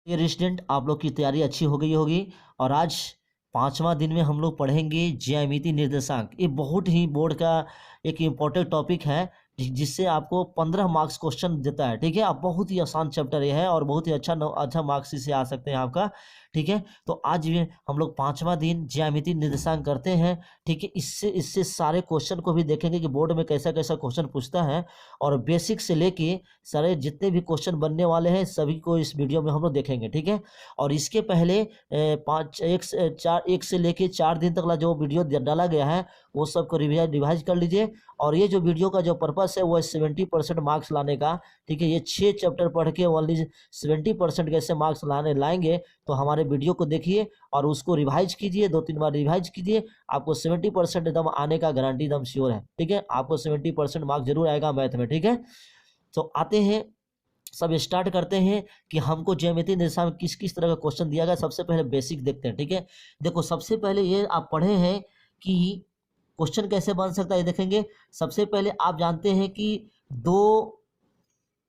ये स्टूडेंट आप लोग की तैयारी अच्छी हो गई होगी और आज पांचवा दिन में हम लोग पढ़ेंगे ज्यामिति निर्देशांक। ये बहुत ही बोर्ड का एक इम्पोर्टेंट टॉपिक है जिससे आपको 15 मार्क्स क्वेश्चन देता है। ठीक है, आप बहुत ही आसान चैप्टर ये है और बहुत ही अच्छा मार्क्स इससे आ सकते हैं आपका। ठीक है, तो आज भी हम लोग पांचवा दिन ज्यामिति निर्देशांक करते हैं। ठीक है, इससे इससे सारे क्वेश्चन को भी देखेंगे कि बोर्ड में कैसा कैसा क्वेश्चन पूछता है और बेसिक से लेके सारे जितने भी क्वेश्चन बनने वाले हैं सभी को इस वीडियो में हम लोग देखेंगे। ठीक है, और इसके पहले एक से लेके 4 दिन तक का जो वीडियो डाला गया है वो सबको रिवाइज कर लीजिए। और ये जो वीडियो का जो पर्पस है वो है 70% मार्क्स लाने का। ठीक है, ये 6 चैप्टर पढ़ के ओनली 70% कैसे मार्क्स लाएंगे, तो हमारे वीडियो को देखिए और उसको रिवाइज कीजिए, 2-3 बार रिवाइज कीजिए। आपको 70% एकदम आने का गारंटी एकदम श्योर है। ठीक है, आपको 70% मार्क्स जरूर आएगा मैथ में। ठीक है, तो आते हैं, सब स्टार्ट करते हैं कि हमको ज्यामिति निर्देशांक में किस किस तरह का क्वेश्चन दिया गया। सबसे पहले बेसिक देखते हैं। ठीक है, देखो सबसे पहले ये आप पढ़े हैं कि क्वेश्चन कैसे बन सकता है, ये देखेंगे। सबसे पहले आप जानते हैं कि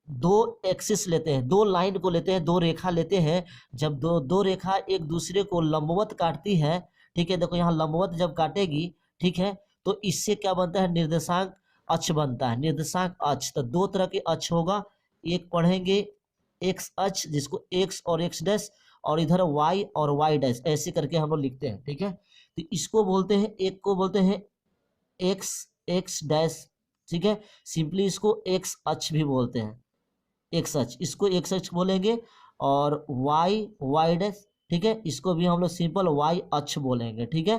दो एक्सिस लेते हैं, दो लाइन को लेते हैं, दो रेखा लेते हैं। जब दो रेखा एक दूसरे को लंबवत काटती है, ठीक है, देखो यहाँ लंबवत जब काटेगी, ठीक है, तो इससे क्या बनता है, निर्देशांक अक्ष बनता है। निर्देशांक अक्ष, तो दो तरह के अक्ष होगा। एक पढ़ेंगे एक्स अक्ष जिसको एक्स और एक्स डैश, और इधर वाई और वाई डैश, ऐसे करके हम लोग लिखते हैं। ठीक है, तो इसको बोलते हैं, एक को बोलते हैं एक्स एक्स डैश। ठीक है, सिंपली इसको एक्स अक्ष भी बोलते हैं, एक्स अक्ष, इसको एक्स अक्ष बोलेंगे। और वाई वाई डैश, ठीक है, इसको भी हम लोग सिंपल वाई अक्ष बोलेंगे। ठीक है,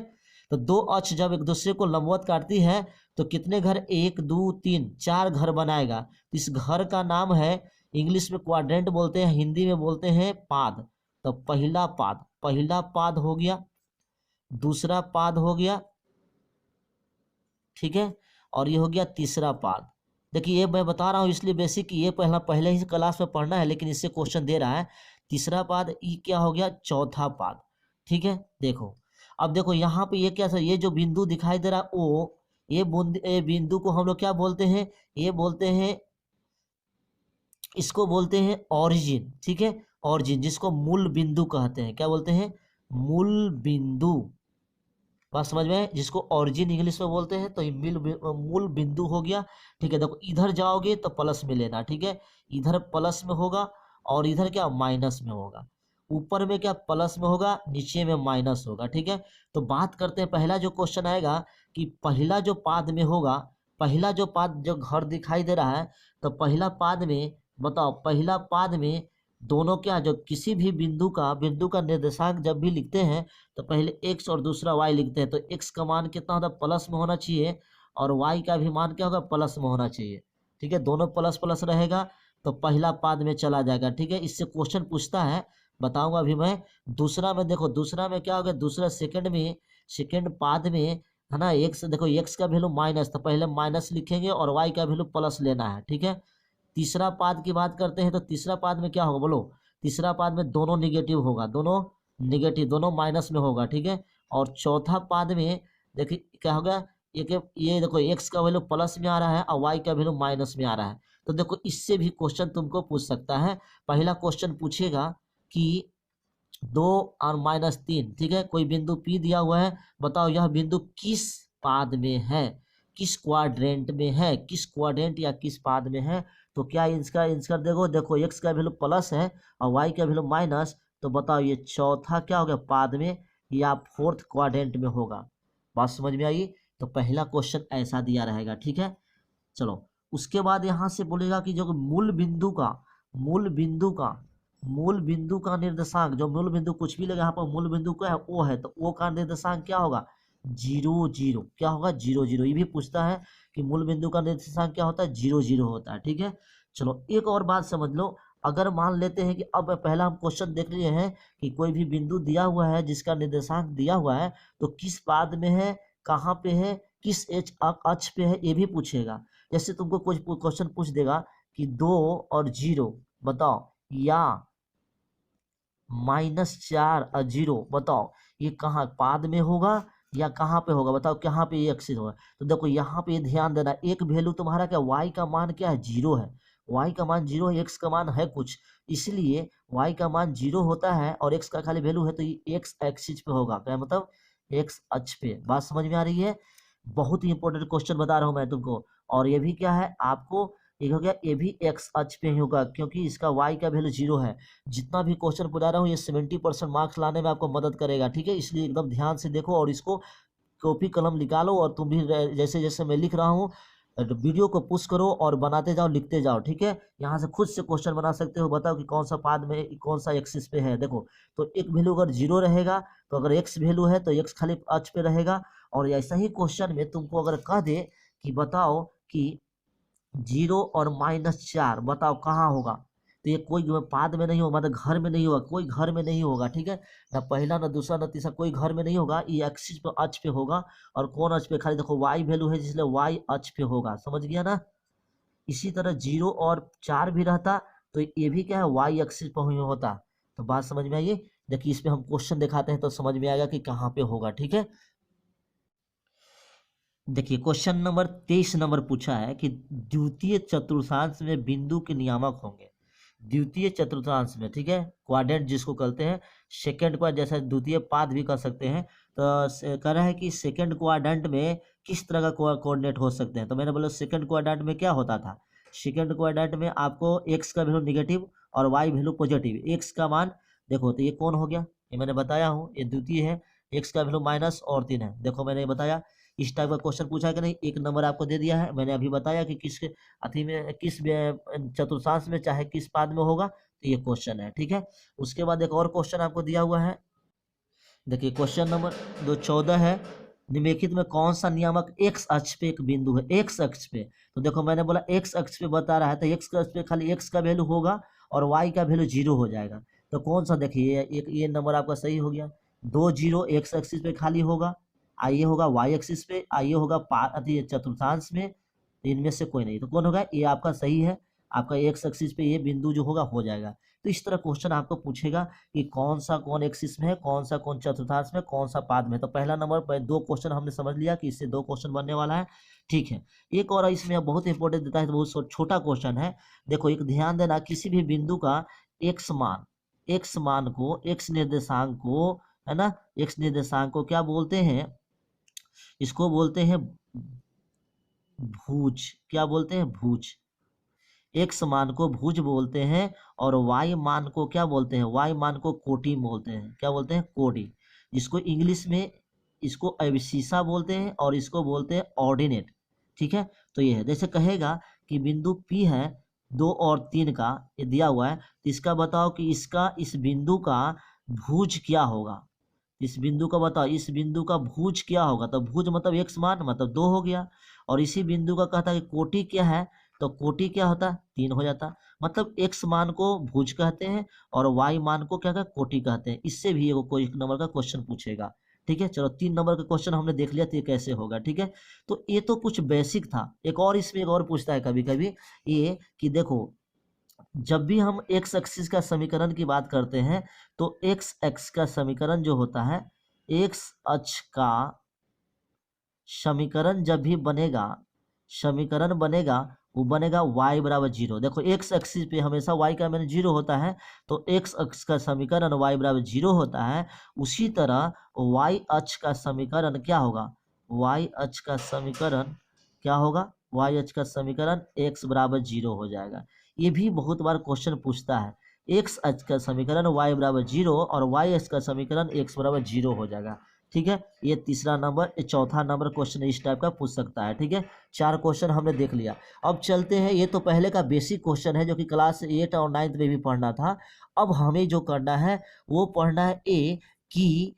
तो दो अक्ष जब एक दूसरे को लंबवत काटती है तो कितने घर, 1 2 3 4 घर बनाएगा। इस घर का नाम है, इंग्लिश में क्वाड्रेंट बोलते हैं, हिंदी में बोलते हैं पाद। तो पहला पाद हो गया, दूसरा पाद हो गया, ठीक है, और ये हो गया तीसरा पाद। देखिए ये मैं बता रहा हूँ इसलिए बेसिक कि ये पहले ही क्लास में पढ़ना है, लेकिन इससे क्वेश्चन दे रहा है। तीसरा पाद, ई क्या हो गया, चौथा पाद। ठीक है, देखो अब देखो यहाँ पे ये क्या, ये जो बिंदु दिखाई दे रहा है ओ, ये बिंदु को हम लोग क्या बोलते हैं, ये बोलते हैं, इसको बोलते हैं ऑरिजिन। ठीक है, ऑरिजिन जिसको मूल बिंदु कहते हैं, क्या बोलते हैं, मूल बिंदु। बात समझ में है, जिसको ऑरिजिन इंग्लिश में बोलते हैं। तो ये मूल बिंदु हो गया। ठीक है, देखो इधर जाओगे तो प्लस में लेना। ठीक है, इधर प्लस में होगा और इधर क्या माइनस में होगा। ऊपर में क्या प्लस में होगा, नीचे में माइनस होगा। ठीक है, तो बात करते हैं, पहला जो क्वेश्चन आएगा कि पहला जो पाद में होगा, पहला जो पाद जो घर दिखाई दे रहा है, तो पहला पाद में बताओ, पहला पाद में दोनों क्या, जो किसी भी बिंदु का निर्देशांक जब भी लिखते हैं तो पहले एक्स और दूसरा वाई लिखते हैं। तो एक्स का मान कितना होता है, प्लस में होना चाहिए, और वाई का भी मान क्या होगा, प्लस में होना चाहिए। ठीक है, दोनों प्लस प्लस रहेगा तो पहला पाद में चला जाएगा। ठीक है, इससे क्वेश्चन पूछता है, बताऊंगा अभी मैं। दूसरा में देखो, दूसरा में क्या होगा, दूसरा सेकंड पाद में है ना, एक्स, देखो एक्स का वैल्यू माइनस, तो पहले माइनस लिखेंगे और वाई का वैल्यू प्लस लेना है। ठीक है, तीसरा पाद की बात करते हैं, तो तीसरा पाद में क्या होगा बोलो, तीसरा पाद में दोनों निगेटिव होगा, दोनों माइनस में होगा। ठीक है, और चौथा पाद में देखिए क्या होगा, ये देखो एक्स का वैल्यू प्लस में आ रहा है और वाई का वैल्यू माइनस में आ रहा है। तो देखो इससे भी क्वेश्चन तुमको पूछ सकता है। पहला क्वेश्चन पूछेगा कि 2 और -3, ठीक है, कोई बिंदु P दिया हुआ है, बताओ यह बिंदु किस पाद में है, किस क्वाड्रेंट में है, किस क्वाड्रेंट या किस पाद में है। तो क्या इसका आंसर देखो एक्स का वैल्यू प्लस है और वाई का वैल्यू माइनस, तो बताओ ये चौथा क्या हो गया, पाद में या फोर्थ क्वाड्रेंट में होगा। बात समझ में आई। तो पहला क्वेश्चन ऐसा दिया रहेगा। ठीक है, चलो उसके बाद यहाँ से बोलेगा कि जो मूल बिंदु का निर्देशांक, जो मूल बिंदु कुछ भी लगा यहाँ पर, मूल बिंदु क्या है, ओ है, तो ओ का निर्देशांक क्या होगा, 0 0। क्या होगा, 0 0। ये भी पूछता है कि मूल बिंदु का निर्देशांक क्या होता है, 0 0 होता है। ठीक है, चलो एक और बात समझ लो। अगर मान लेते हैं कि अब पहला हम क्वेश्चन देख रहे हैं कि कोई भी बिंदु दिया हुआ है जिसका निर्देशांक दिया हुआ है, तो किस पाद में है, कहाँ पे है, किस अक्ष पे है, ये भी पूछेगा। जैसे तुमको कुछ क्वेश्चन पूछ देगा कि 2 और 0 बताओ, या -4 और 0 बताओ, ये कहाँ पाद में होगा या कहाँ पे होगा, बताओ कहाँ पे ये एक्सिस होगा। तो देखो यहाँ पे ध्यान देना, एक वैल्यू तुम्हारा क्या, y का मान क्या है, 0 है, y का मान 0 है, x का मान है कुछ, इसलिए y का मान 0 होता है और x का खाली वैल्यू है, तो ये x एक्सिस पे होगा। क्या मतलब x अक्ष पे। बात समझ में आ रही है। बहुत ही इंपॉर्टेंट क्वेश्चन बता रहा हूं मैं तुमको। और ये भी क्या है आपको, ये हो गया, ये भी x अक्ष पे ही होगा क्योंकि इसका y का वैल्यू 0 है। जितना भी क्वेश्चन बता रहा हूँ ये 70% मार्क्स लाने में आपको मदद करेगा, ठीक है। इसलिए एकदम ध्यान से देखो और इसको कॉपी कलम निकालो और तुम भी जैसे जैसे मैं लिख रहा हूँ वीडियो को पुश करो और बनाते जाओ, लिखते जाओ, ठीक है। यहाँ से खुद से क्वेश्चन बना सकते हो। बताओ कि कौन सा पाद में कौन सा एक्सिस पे है। देखो तो एक वैल्यू अगर 0 रहेगा तो अगर x वैल्यू है तो x खाली अक्ष पे रहेगा। और ऐसा ही क्वेश्चन में तुमको अगर कह दे कि बताओ कि 0 और -4 बताओ कहाँ होगा, तो ये कोई पाद में नहीं होगा, मतलब घर में नहीं होगा, कोई घर में नहीं होगा, ठीक है। ना पहला ना दूसरा ना तीसरा कोई घर में नहीं होगा, ये एक्सिस पे अक्ष पे होगा। और कौन अक्ष पे, खाली देखो y वैल्यू है जिसलिए y अक्ष पे होगा, समझ गया ना। इसी तरह 0 और 4 भी रहता तो ये भी क्या है y एक्सिस पे ही होता। तो बात समझ में आई। देखिए इसमें हम क्वेश्चन दिखाते हैं तो समझ में आएगा कि कहाँ पे होगा, ठीक है। देखिए क्वेश्चन नंबर 23 नंबर पूछा है कि द्वितीय चतुर्थांश में बिंदु के नियामक होंगे। द्वितीय चतुर्थांश में, ठीक है, क्वाड्रेंट जिसको कहते हैं, सेकंड क्वाड्रेंट जैसा द्वितीय पाद भी कह सकते हैं। तो कह रहा है कि सेकंड क्वाड्रेंट में किस तरह का कोऑर्डिनेट हो सकते हैं। तो मैंने बोला सेकंड क्वाड्रेंट में क्या होता था। सेकंड क्वाड्रेंट में आपको एक्स का वैल्यू निगेटिव और वाई वैल्यू पॉजिटिव। एक्स का मान देखो तो ये कौन हो गया, ये मैंने बताया हूँ, ये द्वितीय है। एक्स का वैल्यू माइनस और 3 है, देखो मैंने बताया। इस टाइप का क्वेश्चन पूछा है कि नहीं, एक नंबर आपको दे दिया है। मैंने अभी बताया कि किस अथी में, किस चतुर्थांश में चाहे किस पाद में होगा, तो ये क्वेश्चन है, ठीक है। उसके बाद एक और क्वेश्चन आपको दिया हुआ है। देखिए क्वेश्चन नंबर 14 है, निम्नलिखित में कौन सा नियामक एक्स अक्ष पे एक बिंदु है। एक्स अक्ष पे, तो देखो मैंने बोला एक्स अक्ष पे बता रहा है, तो एक्स अक्ष पे खाली एक्स का वैल्यू होगा और वाई का वैल्यू 0 हो जाएगा। तो कौन सा, देखिए ये नंबर आपका सही हो गया। 2 0 एक्स एक्सिस पे खाली होगा, आइए होगा वाई एक्सिस पे, आइए होगा चतुर्थांश में, इनमें से कोई नहीं। तो कौन होगा, ये आपका सही है। आपका एक्स एक्सिस पे ये बिंदु जो होगा हो जाएगा। तो इस तरह क्वेश्चन आपको पूछेगा कि कौन सा कौन एक्सिस में है, कौन सा कौन चतुर्थांश में, कौन सा पाद में। तो पहला नंबर 2 क्वेश्चन हमने समझ लिया कि इससे 2 क्वेश्चन बनने वाला है, ठीक है। एक और इसमें बहुत इंपॉर्टेंट देता है, तो बहुत छोटा क्वेश्चन है। देखो एक ध्यान देना, किसी भी बिंदु का एक्स मान को, एक्स निर्देशांक को, है ना, एक्स निर्देशांक को क्या बोलते हैं, इसको बोलते हैं भुज। क्या बोलते हैं, भुज। एक्स मान को भुज बोलते हैं और वाई मान को क्या बोलते हैं, वाई मान को कोटि बोलते हैं। क्या बोलते हैं, कोटि। जिसको इंग्लिश में इसको एब्सिसा बोलते हैं और इसको बोलते हैं ऑर्डिनेट, ठीक है। तो ये है, जैसे कहेगा कि बिंदु P है 2 और 3 का, ये दिया हुआ है, तो इसका बताओ कि इसका इस बिंदु का भुज क्या होगा। इस बिंदु का बताओ, इस बिंदु का भुज क्या होगा। तो भुज मतलब एक्स मान मतलब 2 हो गया। और इसी बिंदु का कहता है कि कोटि क्या है, तो कोटि क्या होता, 3 हो जाता। मतलब एक्स मान को भुज कहते हैं और वाई मान को क्या कहते हैं, कोटि कहते हैं। इससे भी कोई एक नंबर का क्वेश्चन पूछेगा, ठीक है। चलो 3 नंबर का क्वेश्चन हमने देख लिया, तो ये कैसे होगा, ठीक है। तो ये तो कुछ बेसिक था। एक और इसमें एक और पूछता है कभी कभी, ये कि देखो जब भी हम एक्स एक्सिस का समीकरण की बात करते हैं तो एक्स एक्स का समीकरण जो होता है, एक्स अक्ष का समीकरण जब भी बनेगा, समीकरण बनेगा वो बनेगा y बराबर 0। देखो एक्स एक्सिस पे हमेशा y का मान 0 होता है, तो एक्स अक्ष का समीकरण y बराबर 0 होता है। उसी तरह y अक्ष का समीकरण क्या होगा, y अक्ष का समीकरण क्या होगा, y अक्ष का समीकरण x बराबर 0 हो जाएगा। ये भी बहुत बार क्वेश्चन पूछता है, एक्स अक्ष का समीकरण y बराबर 0 और y अक्ष का समीकरण x बराबर 0 हो जाएगा, ठीक है। ये तीसरा नंबर, ये चौथा नंबर क्वेश्चन इस टाइप का पूछ सकता है, ठीक है। 4 क्वेश्चन हमने देख लिया। अब चलते हैं, ये तो पहले का बेसिक क्वेश्चन है जो कि क्लास 8 और 9 में भी पढ़ना था। अब हमें जो करना है वो पढ़ना है कि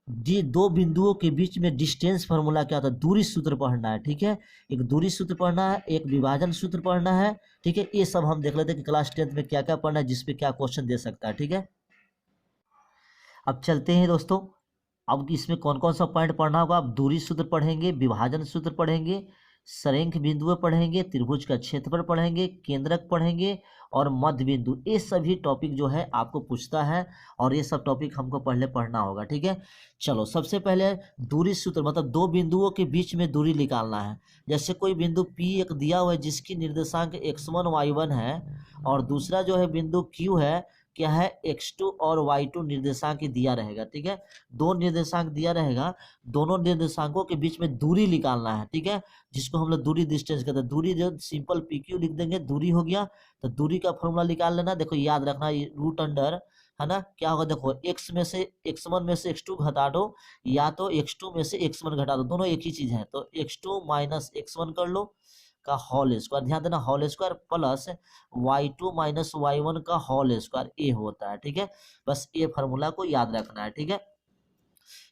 दो बिंदुओं के बीच में डिस्टेंस फार्मूला क्या होता है, दूरी सूत्र पढ़ना है, ठीक है। एक दूरी सूत्र पढ़ना है, एक विभाजन सूत्र पढ़ना है, ठीक है। ये सब हम देख लेते हैं कि क्लास 10 में क्या क्या पढ़ना है, जिसपे क्या क्वेश्चन दे सकता है, ठीक है। अब चलते हैं दोस्तों, अब इसमें कौन कौन सा पॉइंट पढ़ना होगा। आप दूरी सूत्र पढ़ेंगे, विभाजन सूत्र पढ़ेंगे, सरेंख बिंदुएं पढ़ेंगे, त्रिभुज का क्षेत्रफल पढ़ेंगे, केंद्रक पढ़ेंगे और मध्य बिंदु। ये सभी टॉपिक जो है आपको पूछता है और ये सब टॉपिक हमको पहले पढ़ना होगा, ठीक है। चलो सबसे पहले दूरी सूत्र, मतलब दो बिंदुओं के बीच में दूरी निकालना है। जैसे कोई बिंदु P एक दिया हुआ है जिसकी निर्देशांक x1 y1 है और दूसरा जो है बिंदु Q है, क्या है, x2 और y2 निर्देशांक दिया रहेगा, ठीक है। दो निर्देशांक दिया रहेगा, दोनों निर्देशांकों के बीच में दूरी निकालना है, ठीक है, जिसको हम लोग दूरी डिस्टेंस कहते हैं। दूरी जो सिंपल PQ लिख देंगे, दूरी हो गया। तो दूरी का फॉर्मूला निकाल लेना, देखो याद रखना, रूट अंडर, है ना, क्या होगा, देखो x में से x1 में से x2 घटा दो या तो x2 में से x1 घटा दो, दोनों एक ही चीज है। तो x2 माइनस x1 कर लो का होल स्क्वायर, ध्यान देना whole square plus y2 minus y1 का होल स्क्वायर, ये होता है, ठीक है। बस ये फार्मूला को याद रखना है, ठीक है।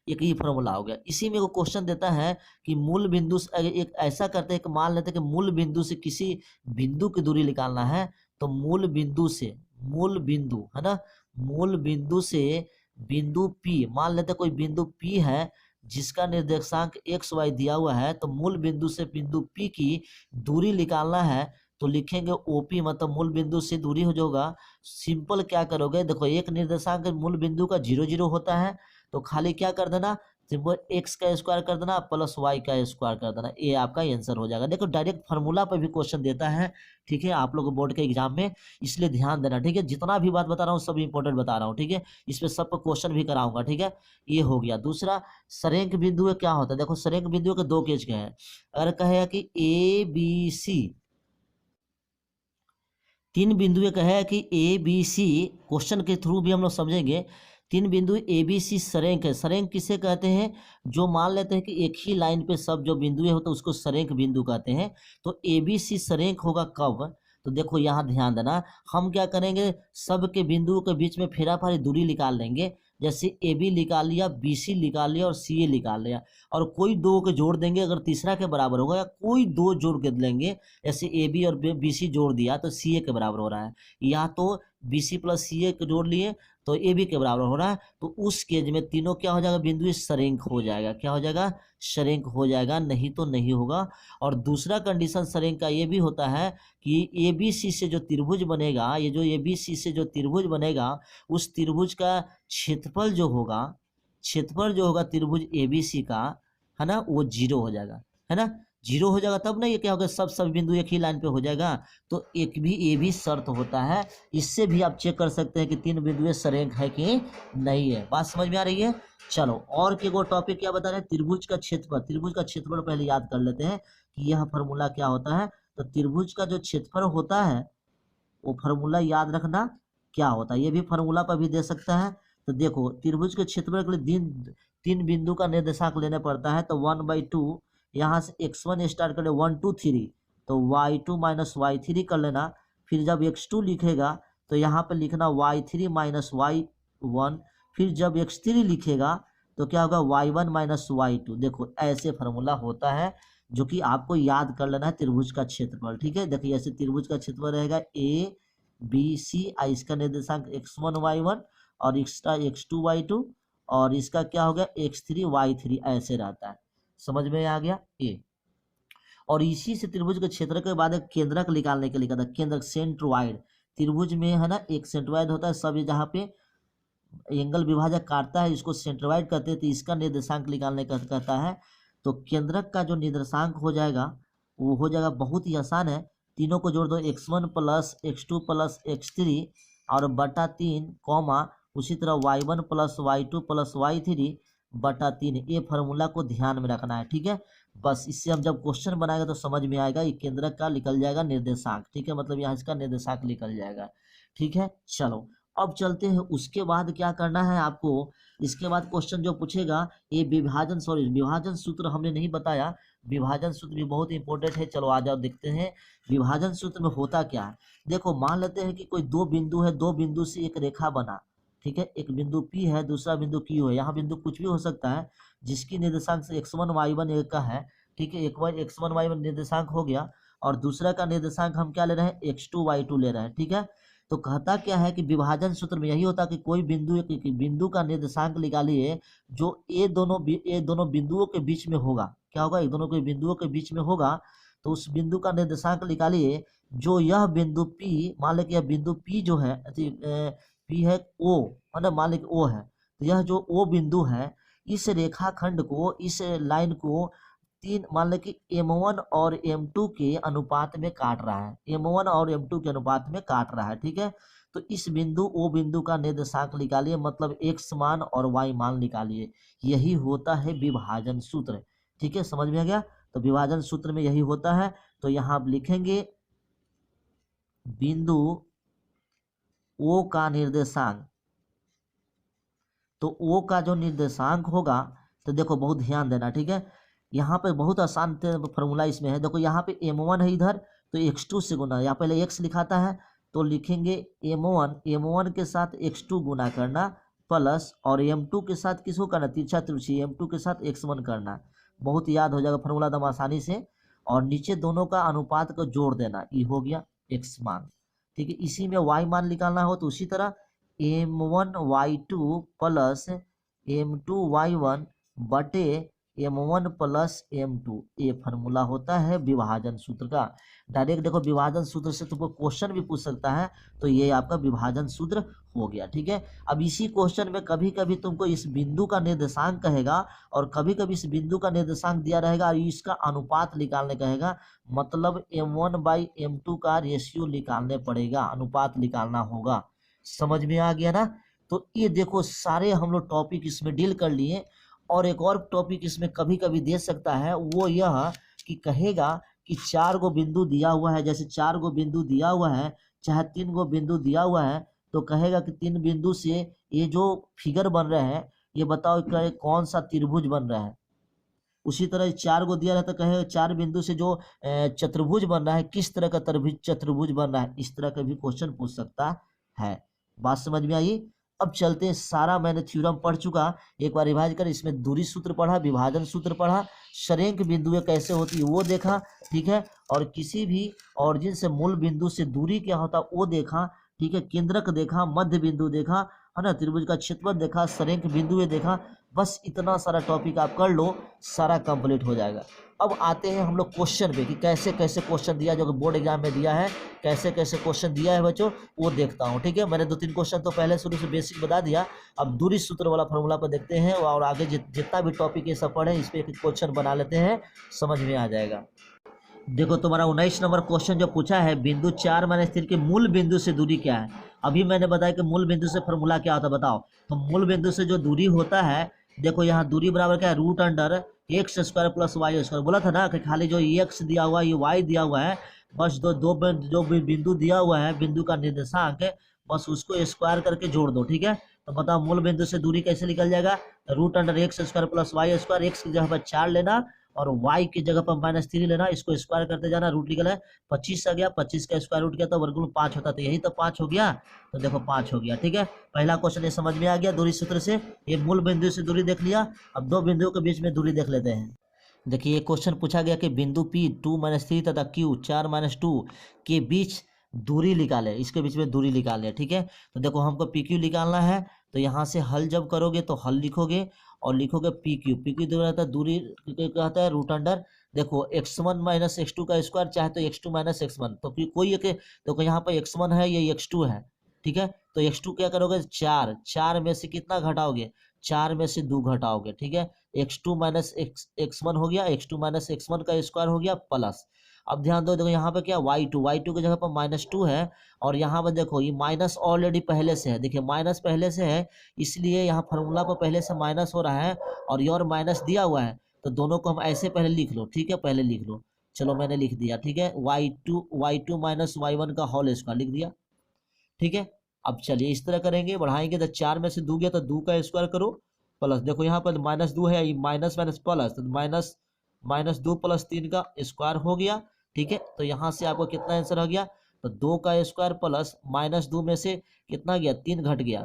एक ही फार्मूला हो गया। इसी में वो क्वेश्चन देता है कि मूल बिंदु से, एक ऐसा करते हैं कि मान लेते हैं कि मूल बिंदु से किसी बिंदु की दूरी निकालना है। तो मूल बिंदु से, मूल बिंदु है ना, मूल बिंदु से बिंदु P, मान लेते हैं कोई बिंदु P है जिसका निर्देशांक एक्स वाई दिया हुआ है। तो मूल बिंदु से बिंदु P की दूरी निकालना है तो लिखेंगे OP, मतलब मूल बिंदु से दूरी हो जाएगा। सिंपल क्या करोगे, देखो एक निर्देशांक मूल बिंदु का 0 0 होता है, तो खाली क्या कर देना, सिंपल x का स्क्वायर कर देना प्लस y का स्क्वायर कर देना, ये आपका आंसर हो जाएगा। देखो डायरेक्ट फार्मूला पर भी क्वेश्चन देता है, ठीक है, आप लोग बोर्ड के एग्जाम में, इसलिए ध्यान देना, ठीक है। जितना भी बात बता रहा हूँ सब इंपॉर्टेंट बता रहा हूँ, ठीक है। इस पे सब क्वेश्चन भी कराऊंगा, ठीक है। ये हो गया। दूसरा सरेंख बिंदु क्या होता है, देखो सरेंख बिंदु के दो केस के हैं। अगर कहे कि ABC, तीन बिंदु कहे कि ABC, क्वेश्चन के थ्रू भी हम लोग समझेंगे। तीन बिंदु ABC सरेंख है। सरेंख किसे कहते हैं, जो मान लेते हैं कि एक ही लाइन पे सब जो बिंदु होता है उसको सरेंख बिंदु कहते हैं। तो ABC सरेंख होगा कब, तो देखो यहाँ ध्यान देना, हम क्या करेंगे, सब के बिंदुओं के बीच में फेराफारी दूरी निकाल लेंगे। जैसे AB निकाल लिया, BC निकाल लिया और CA निकाल लिया, और कोई दो के जोड़ देंगे, अगर तीसरा के बराबर होगा, या कोई दो जोड़ के लेंगे, जैसे AB और BC जोड़ दिया तो CA के बराबर हो रहा है, या तो BC प्लस CA के जोड़ लिए तो AB के बराबर हो रहा है। तो उस केस में तीनों क्या हो जाएगा, बिंदु सरेंख हो जाएगा। क्या हो जाएगा, सरेंख हो जाएगा, नहीं तो नहीं होगा। और दूसरा कंडीशन सरेंख का ये भी होता है कि ABC से जो त्रिभुज बनेगा, ये जो ABC से जो त्रिभुज बनेगा, उस त्रिभुज का क्षेत्रफल जो होगा, क्षेत्रफल जो होगा त्रिभुज ABC का, है ना, वो 0 हो जाएगा, है ना, 0 हो जाएगा। तब ना ये क्या होगा, सब बिंदु एक ही लाइन पे हो जाएगा। तो एक भी ये भी शर्त होता है, इससे भी आप चेक कर सकते हैं कि तीन बिंदु सरेंख है कि नहीं है। बात समझ में आ रही है। चलो और के वो टॉपिक क्या बता रहे हैं, त्रिभुज का क्षेत्रफल। त्रिभुज का क्षेत्रफल पहले याद कर लेते हैं कि यह फार्मूला क्या होता है। तो त्रिभुज का जो क्षेत्रफल होता है वो फार्मूला याद रखना क्या होता है, ये भी फार्मूला पर भी दे सकता है। तो देखो त्रिभुज के क्षेत्रफल के लिए तीन बिंदु का निर्देशांक लेना पड़ता है। तो 1/2, यहाँ से x1 स्टार्ट कर ले 1 2 3, तो y2 माइनस y3 कर लेना। फिर जब x2 लिखेगा तो यहाँ पे लिखना y3 माइनस y1। फिर जब x3 लिखेगा तो क्या होगा, y1 माइनस y2। देखो ऐसे फार्मूला होता है जो कि आपको याद कर लेना है त्रिभुज का क्षेत्रफल, ठीक है। देखिए ऐसे त्रिभुज का क्षेत्रफल रहेगा ABC, इसका निर्देशांक x1 y1 और इसका x2 y2, और इसका क्या हो गया x3 y3, ऐसे रहता है। समझ में आ गया ये। और इसी से त्रिभुज के क्षेत्र के बाद एक केंद्रक निकालने के लिए कहता है, केंद्रक सेंट्रोइड। त्रिभुज में है ना एक सेंट्रोइड होता है, सब जहाँ पे एंगल विभाजक काटता है इसको सेंट्रोइड कहते हैं। तो इसका निर्देशांक निकालने का कहता है। तो केंद्रक का जो निर्देशांक हो जाएगा वो हो जाएगा, बहुत ही आसान है, तीनों को जोड़ दो, x1 plus x2 plus x3 और बटा 3 कॉमा, उसी तरह y1 plus y2 plus y3 बटा 3। ये फार्मूला को ध्यान में रखना है, ठीक है। बस इससे हम जब क्वेश्चन बनाएगा तो समझ में आएगा, ये केंद्रक का निकल जाएगा निर्देशांक, ठीक है, मतलब यहाँ इसका निर्देशांक निकल जाएगा, ठीक है। चलो अब चलते हैं, उसके बाद क्या करना है आपको। इसके बाद क्वेश्चन जो पूछेगा ये विभाजन, सॉरी विभाजन सूत्र हमने नहीं बताया, विभाजन सूत्र भी बहुत इंपॉर्टेंट है। चलो आ जाओ देखते हैं विभाजन सूत्र में होता क्या है। देखो मान लेते हैं कि कोई दो बिंदु है, दो बिंदु से एक रेखा बना, ठीक है, एक बिंदु P है, दूसरा बिंदु Q है। यहाँ बिंदु कुछ भी हो सकता है, जिसकी निर्देशांक से x1 y1 एक का है, ठीक है, एक x1 y1 निर्देशांक हो गया, और दूसरा का निर्देशांक हम क्या ले रहे हैं, x2 y2 ले रहे हैं, ठीक है। तो कहता क्या है कि विभाजन सूत्र में यही होता है कि कोई बिंदु का निर्देशांक निकालिए जो ये दोनों बिंदुओं के बीच में होगा। क्या होगा, ये दोनों के बिंदुओं के बीच में होगा। तो उस बिंदु का निर्देशांक निकालिए जो यह बिंदु P, मान लो कि यह बिंदु P जो है P है O, मतलब मान लो कि O है, तो यह जो O बिंदु है इस रेखाखंड को, इस लाइन को तीन, मान लो कि M1 और M2 के अनुपात में काट रहा है, M1 और M2 के अनुपात में काट रहा है, ठीक है। तो इस बिंदु O बिंदु का निर्देशांक निकालिए, मतलब x मान और y मान निकालिए। यही होता है विभाजन सूत्र, ठीक है, समझ में आ गया। तो विभाजन सूत्र में यही होता है। तो यहाँ आप लिखेंगे बिंदु O का निर्देशांक, तो O का जो निर्देशांक होगा, तो देखो बहुत ध्यान देना, ठीक है। यहाँ पे बहुत आसान फॉर्मूला इसमें है, देखो यहाँ पे M1 है इधर, तो x2 से गुना, यहाँ पहले x लिखाता है तो लिखेंगे M1 के साथ x2 गुना करना, प्लस और M2 के साथ किसको करना, तिरछा तिरछी M2 के साथ x1 करना। बहुत याद हो जाएगा फॉर्मूला एकदम आसानी से। और नीचे दोनों का अनुपात को जोड़ देना, ये हो गया x मान, ठीक है। इसी में y मान निकालना हो तो उसी तरह M1y2 प्लस M2y1 बटे M1 प्लस M2, ये फार्मूला होता है विभाजन सूत्र का। डायरेक्ट देखो विभाजन सूत्र से तुमको क्वेश्चन भी पूछ सकता है, तो ये आपका विभाजन सूत्र हो गया, ठीक है। अब इसी क्वेश्चन में कभी कभी तुमको इस बिंदु का निर्देशांक कहेगा और कभी कभी इस बिंदु का निर्देशांक दिया रहेगा और इसका अनुपात निकालने कहेगा, मतलब M1/M2 का रेशियो निकालने पड़ेगा, अनुपात निकालना होगा। समझ में आ गया ना। तो ये देखो सारे हम लोग टॉपिक इसमें डील कर लिए। और एक और टॉपिक इसमें कभी कभी दे सकता है, वो यह कि कहेगा कि 4 गो बिंदु दिया हुआ है, जैसे 4 गो बिंदु दिया हुआ है, चाहे 3 गो बिंदु दिया हुआ है, तो कहेगा कि 3 बिंदु से ये जो फिगर बन रहे हैं, ये बताओ कौन सा त्रिभुज बन रहा है। उसी तरह 4 गो दिया रहता है, कहेगा 4 बिंदु से जो चतुर्भुज बन रहा है, किस तरह का चतुर्भुज बन रहा है। इस तरह का भी क्वेश्चन पूछ सकता है। बात समझ में आई। अब चलते हैं, सारा मैंने थ्योरम पढ़ चुका, एक बार रिवाइज कर। इसमें दूरी सूत्र पढ़ा, विभाजन सूत्र पढ़ा, सरेंख बिंदुएं कैसे होती है वो देखा, ठीक है। और किसी भी ऑरिजिन से मूल बिंदु से दूरी क्या होता है वो देखा, ठीक है। केंद्रक देखा, मध्य बिंदु देखा, है ना, त्रिभुज का क्षेत्रफल देखा, सरेंख बिंदुएं देखा। बस इतना सारा टॉपिक आप कर लो, सारा कंप्लीट हो जाएगा। अब आते हैं हम लोग क्वेश्चन पे कि कैसे कैसे क्वेश्चन दिया, जो कि बोर्ड एग्जाम में दिया है, कैसे कैसे क्वेश्चन दिया है बच्चों, वो देखता हूँ, ठीक है। मैंने 2-3 क्वेश्चन तो पहले शुरू से बेसिक बता दिया। अब दूरी सूत्र वाला फॉर्मूला पर देखते हैं और आगे जितना भी टॉपिक ये सब पढ़े इस पर एक क्वेश्चन बना लेते हैं, समझ में आ जाएगा। देखो तुम्हारा 19 नंबर क्वेश्चन जो पूछा है, बिंदु 4-3 के मूल बिंदु से दूरी क्या है। अभी मैंने बताया कि मूल बिंदु से फॉर्मूला क्या होता है, बताओ। तो मूल बिंदु से जो दूरी होता है, देखो यहाँ दूरी बराबर क्या है, √x² प्लस y²। बोला था ना कि खाली जो x दिया हुआ है, ये y दिया हुआ है, बस जो बिंदु दिया हुआ है, बिंदु का निर्देशांक है, बस उसको स्क्वायर करके जोड़ दो, ठीक है। तो बताओ मूल बिंदु से दूरी कैसे निकल जाएगा, √x² प्लस y²। x की जगह पर 4 लेना और y की जगह पर -3 लेना, इसको स्क्वायर करते जाना, रूट निकला है 25 आ गया, 25 का स्क्वायर रूट किया तो वर्गमूल 5 होता, तो यही तो 5 हो गया। तो देखो 5 हो गया, ठीक है। पहला क्वेश्चन ये समझ में आ गया दूरी सूत्र से। ये मूल बिंदु से दूरी देख लिया। अब 2 बिंदुओं के बीच में दूरी देख लेते हैं। देखिए ये क्वेश्चन पूछा गया कि बिंदु P 2-3 तथा Q 4-2 के बीच दूरी निकाले, इसके बीच में दूरी निकाले, ठीक है। तो देखो हमको PQ निकालना है, तो यहाँ से हल जब करोगे तो हल लिखोगे और लिखोगे PQ दूरी रहता है, दूरी कहता है √। देखो x1 - x2 का स्क्वायर, चाहे तो x2 - x1, तो कोई एक, देखो यहाँ पर x1 है, ये x2 है, ठीक है। तो x2 क्या करोगे, 4 में से कितना घटाओगे, 4 में से 2 घटाओगे, ठीक है। x2 - x1 हो गया, x2 - x1 का स्क्वायर हो गया प्लस। अब ध्यान दो, देखो यहाँ पे क्या y2 की जगह पर -2 है, और यहाँ पर देखो ये माइनस ऑलरेडी पहले से है, देखिए माइनस पहले से है, इसलिए यहाँ फार्मूला पर पहले से माइनस हो रहा है और ये और माइनस दिया हुआ है, तो दोनों को हम ऐसे पहले लिख लो, ठीक है, पहले लिख लो। चलो मैंने लिख दिया, ठीक है, y2 - y1 का होल स्क्वायर लिख दिया, ठीक है। अब चलिए इस तरह करेंगे, बढ़ाएंगे तो 4 में से 2 गया तो 2 का स्क्वायर करो प्लस, देखो यहाँ पर -2 है, ये माइनस प्लस, तो -2 + 3 का स्क्वायर हो गया, ठीक है। तो यहाँ से आपको कितना आंसर हो गया, तो 2 का स्क्वायर प्लस -2 में से कितना गया, 3 घट गया,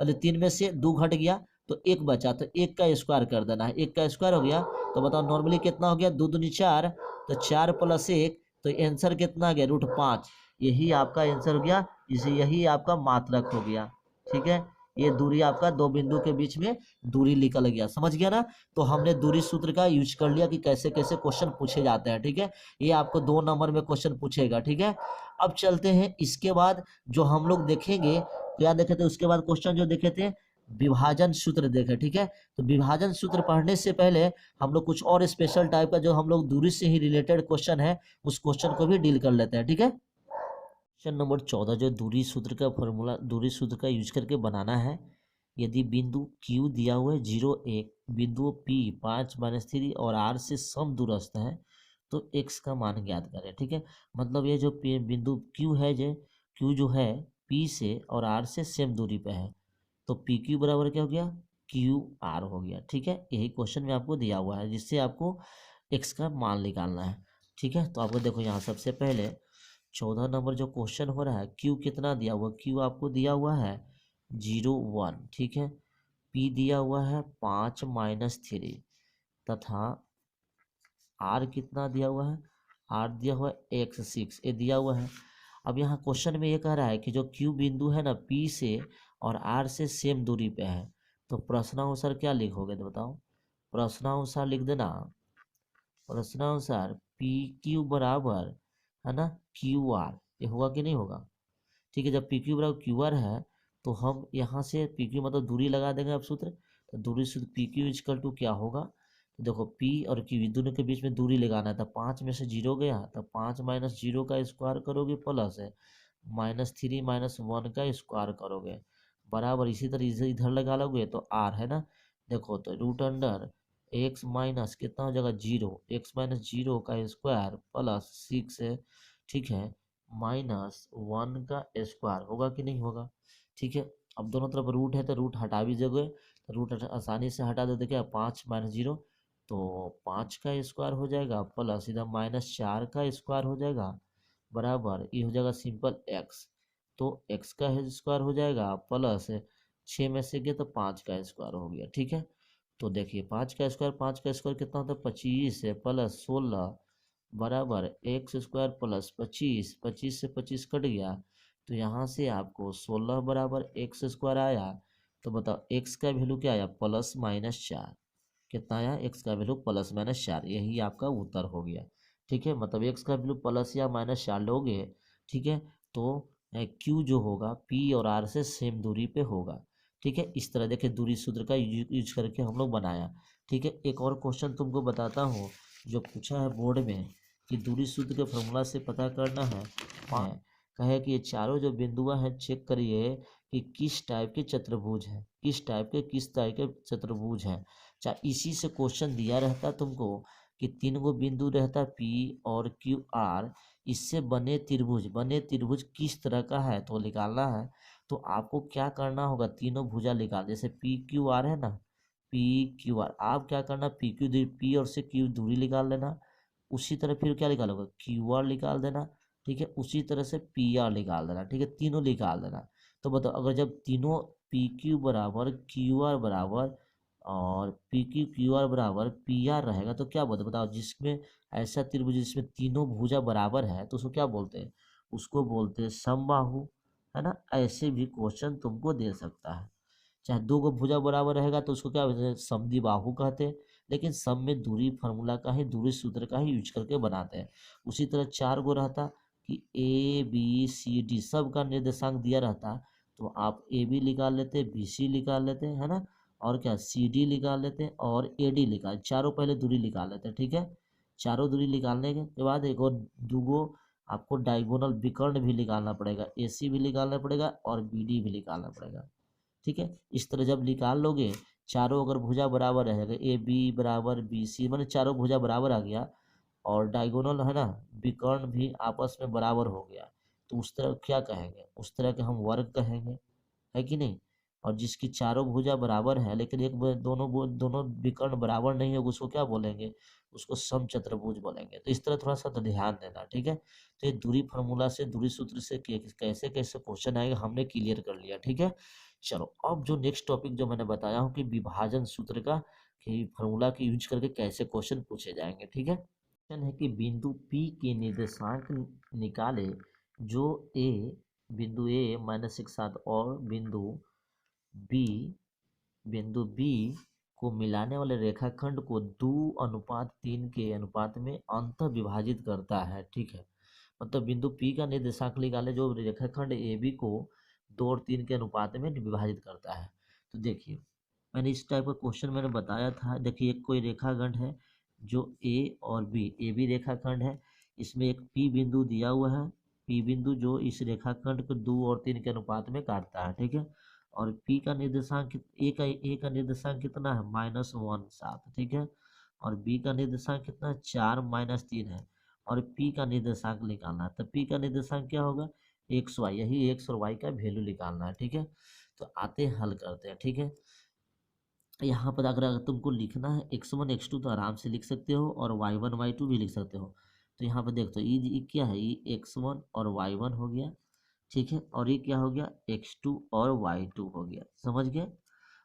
अरे 3 में से 2 घट गया तो 1 बचा, तो 1 का स्क्वायर कर देना है, 1 का स्क्वायर हो गया। तो बताओ नॉर्मली कितना हो गया, 2 दूनी 4, तो 4 + 1, तो आंसर कितना आ गया, √5। यही आपका आंसर हो गया, इसे यही आपका मात्रक हो गया, ठीक है, ये दूरी आपका दो बिंदु के बीच में दूरी निकल गया, समझ गया ना। तो हमने दूरी सूत्र का यूज कर लिया कि कैसे कैसे क्वेश्चन पूछे जाते हैं, ठीक है। ये आपको 2 नंबर में क्वेश्चन पूछेगा, ठीक है। अब चलते हैं इसके बाद जो हम लोग देखेंगे, क्या देखे थे उसके बाद क्वेश्चन जो देखे थे, विभाजन सूत्र देखे, ठीक है। तो विभाजन सूत्र पढ़ने से पहले हम लोग कुछ और स्पेशल टाइप का जो हम लोग दूरी से ही रिलेटेड क्वेश्चन है उस क्वेश्चन को भी डील कर लेते हैं, ठीक है। क्वेश्चन नंबर 14 जो दूरी सूत्र का फॉर्मूला, दूरी सूत्र का यूज करके बनाना है। यदि बिंदु Q दिया हुआ है 0 1, बिंदु P 5-3 और R से सम दूरस्थ है तो x का मान ज्ञात करें, ठीक है। मतलब ये जो बिंदु Q है, जो Q जो है P से और R से सेम दूरी पे है, तो पी क्यू बराबर क्या हो गया, क्यू आर हो गया, ठीक है। यही क्वेश्चन में आपको दिया हुआ है जिससे आपको एक्स का मान निकालना है, ठीक है। तो आपको देखो यहाँ सबसे पहले 14 नंबर जो क्वेश्चन हो रहा है, क्यू कितना दिया हुआ, क्यू आपको दिया हुआ है 0 1, ठीक है। पी दिया हुआ है 5-3 तथा आर कितना दिया हुआ है, आर दिया हुआ है x6, ये दिया हुआ है। अब यहाँ क्वेश्चन में ये कह रहा है कि जो क्यू बिंदु है ना पी से और आर से सेम दूरी पे है, तो प्रश्नानुसार क्या लिखोगे तो बताओ। प्रश्नानुसार लिख देना, प्रश्नानुसार पी क्यू बराबर है ना क्यू आर, ये होगा कि नहीं होगा, ठीक है। जब पी क्यू बराबर क्यू आर है तो हम यहाँ से पी क्यू मतलब दूरी लगा देंगे अब सूत्र, तो दूरी सूत्र पी क्यू इजकल टू क्या होगा, तो देखो पी और क्यू दोनों के बीच में दूरी लगाना था, 5 में से 0 गया तो 5 - 0 का स्क्वायर करोगे प्लस है -3 - 1 का स्क्वायर करोगे बराबर, इसी तरह इधर इधर लगा लोगे तो आर है ना। देखो तो रूट अंडर एक्स माइनस कितना हो जाएगा 0, x - 0 का स्क्वायर प्लस 6 है, ठीक है, -1 का स्क्वायर होगा कि नहीं होगा, ठीक है। अब दोनों तरफ रूट है तो रूट हटा भी दोगे, तो रूट आसानी से हटा दो, देखिए 5 - 0 तो 5 का स्क्वायर हो जाएगा प्लस इधर -4 का स्क्वायर हो जाएगा बराबर, ये हो जाएगा सिंपल एक्स, तो एक्स का स्क्वायर हो जाएगा प्लस 6 में से गया तो 5 का स्क्वायर हो गया, ठीक है। तो देखिए 5 का स्क्वायर कितना होता है 25 है प्लस 16 बराबर एक्स स्क्वायर प्लस 25, 25 से 25 कट गया तो यहाँ से आपको 16 बराबर एक्स स्क्वायर आया। तो बताओ एक्स का वैल्यू क्या आया, +-4, कितना आया, एक्स का वैल्यू +-4, यही आपका उत्तर हो गया, ठीक है। मतलब एक्स का वैल्यू प्लस या -4 लोगे, ठीक है, तो क्यू जो होगा पी और आर से सेम दूरी पे होगा, ठीक है। इस तरह देखिए दूरी सूत्र का यूज करके हम लोग बनाया, ठीक है। एक और क्वेश्चन तुमको बताता हूँ जो पूछा है बोर्ड में कि दूरी सूत्र के फॉर्मूला से पता करना है, कहे कि ये चारों जो बिंदुआ हैं चेक करिए कि किस टाइप के चतुर्भुज हैं, किस टाइप के चतुर्भुज हैं। चाहे इसी से क्वेश्चन दिया रहता तुमको कि 3 गो बिंदु रहता पी और क्यू आर, इससे बने त्रिभुज किस तरह का है तो निकालना है। तो आपको क्या करना होगा, तीनों भुजा निकाल, जैसे पी क्यू आर है ना, पी क्यू आर, आप क्या करना पी क्यू पी और से क्यू दूरी निकाल लेना, उसी तरह फिर क्या निकालोगे क्यू आर निकाल देना, ठीक है, उसी तरह से पी आर निकाल देना, ठीक है, तीनों निकाल देना। तो बताओ अगर जब तीनों पी क्यू बराबर क्यू आर बराबर और पी क्यू क्यू आर बराबर पी आर रहेगा तो क्या बोलते हैं बताओ, जिसमें ऐसा त्रिभुज जिसमें तीनों भुजा बराबर है तो उसको क्या बोलते हैं, उसको बोलते हैं समबाहु, है ना। ऐसे भी क्वेश्चन तुमको दे सकता है, चाहे 2 गो भुजा बराबर रहेगा तो उसको क्या बोलते हैं समद्विबाहु कहते हैं, लेकिन सब में दूरी फार्मूला का ही, दूरी सूत्र का ही यूज करके बनाते हैं। उसी तरह 4 गो रहता कि ए बी सी डी सब का निर्देशांक दिया रहता तो आप ए बी निकाल लेते, बी सी निकाल लेते, है ना, और क्या सी डी निकाल लेते और ए डी निकाल, चारों पहले दूरी निकाल लेते, ठीक है। चारों दूरी निकालने के बाद एक और 2 गो आपको डायगोनल विकर्ण भी निकालना पड़ेगा, ए सी भी निकालना पड़ेगा और बी डी भी निकालना पड़ेगा, ठीक है। इस तरह जब निकाल लोगे, चारों अगर भुजा बराबर रहेगा ए बी बराबर बी सी, मैंने चारों भुजा बराबर आ गया और डायगोनल है ना विकर्ण भी आपस में बराबर हो गया, तो उस तरह क्या कहेंगे, उस तरह के हम वर्ग कहेंगे, है कि नहीं। और जिसकी चारों भुजा बराबर है लेकिन दोनों विकर्ण बराबर नहीं होगा उसको क्या बोलेंगे, उसको समचतुर्भुज बोलेंगे। तो इस तरह थोड़ा सा तो ध्यान देना, ठीक है। तो ये दूरी फार्मूला से, दूरी सूत्र से कैसे कैसे क्वेश्चन आएगा हमने क्लियर कर लिया, ठीक है। चलो अब जो नेक्स्ट टॉपिक जो मैंने बताया हूँ कि विभाजन सूत्र का कि फार्मूला के यूज करके कैसे क्वेश्चन पूछे जाएंगे, ठीक है। क्वेश्चन है कि बिंदु P के निर्देशांक निकाले जो बिंदु A -1 7 और बिंदु बी, बिंदु बी को मिलाने वाले रेखाखंड को 2:3 के अनुपात में अंत विभाजित करता है। ठीक है, मतलब बिंदु पी का निर्देशांक निकाले जो रेखाखंड ए बी को 2 और 3 के अनुपात में विभाजित करता है। तो देखिए, मैंने इस टाइप का क्वेश्चन मैंने बताया था। देखिए, एक कोई रेखाखंड है जो ए और बी, ए बी रेखाखंड है, इसमें एक पी बिंदु दिया हुआ है। पी बिंदु जो इस रेखाखंड को 2 और 3 के अनुपात में काटता है। ठीक है, और पी का निर्देशांक ए का निर्देशांक कितना है, -1 7। ठीक है, और बी का निर्देशांक कितना है, 4 - 3 है। और पी का निर्देशांक निकालना है, तो पी का निर्देशांक क्या होगा, एक्स वाई, यही एक्स और वाई का वैल्यू निकालना है। ठीक है, तो आते हैं हल करते हैं। ठीक है, यहाँ पर अगर तुमको लिखना है x1 x2 तो आराम से लिख सकते हो, और y1 y2 भी लिख सकते हो। तो यहाँ पर देखो, ये क्या है, ये x1 और y1 हो गया। ठीक है, और ये क्या हो गया, x2 और y2 हो गया। समझ गए,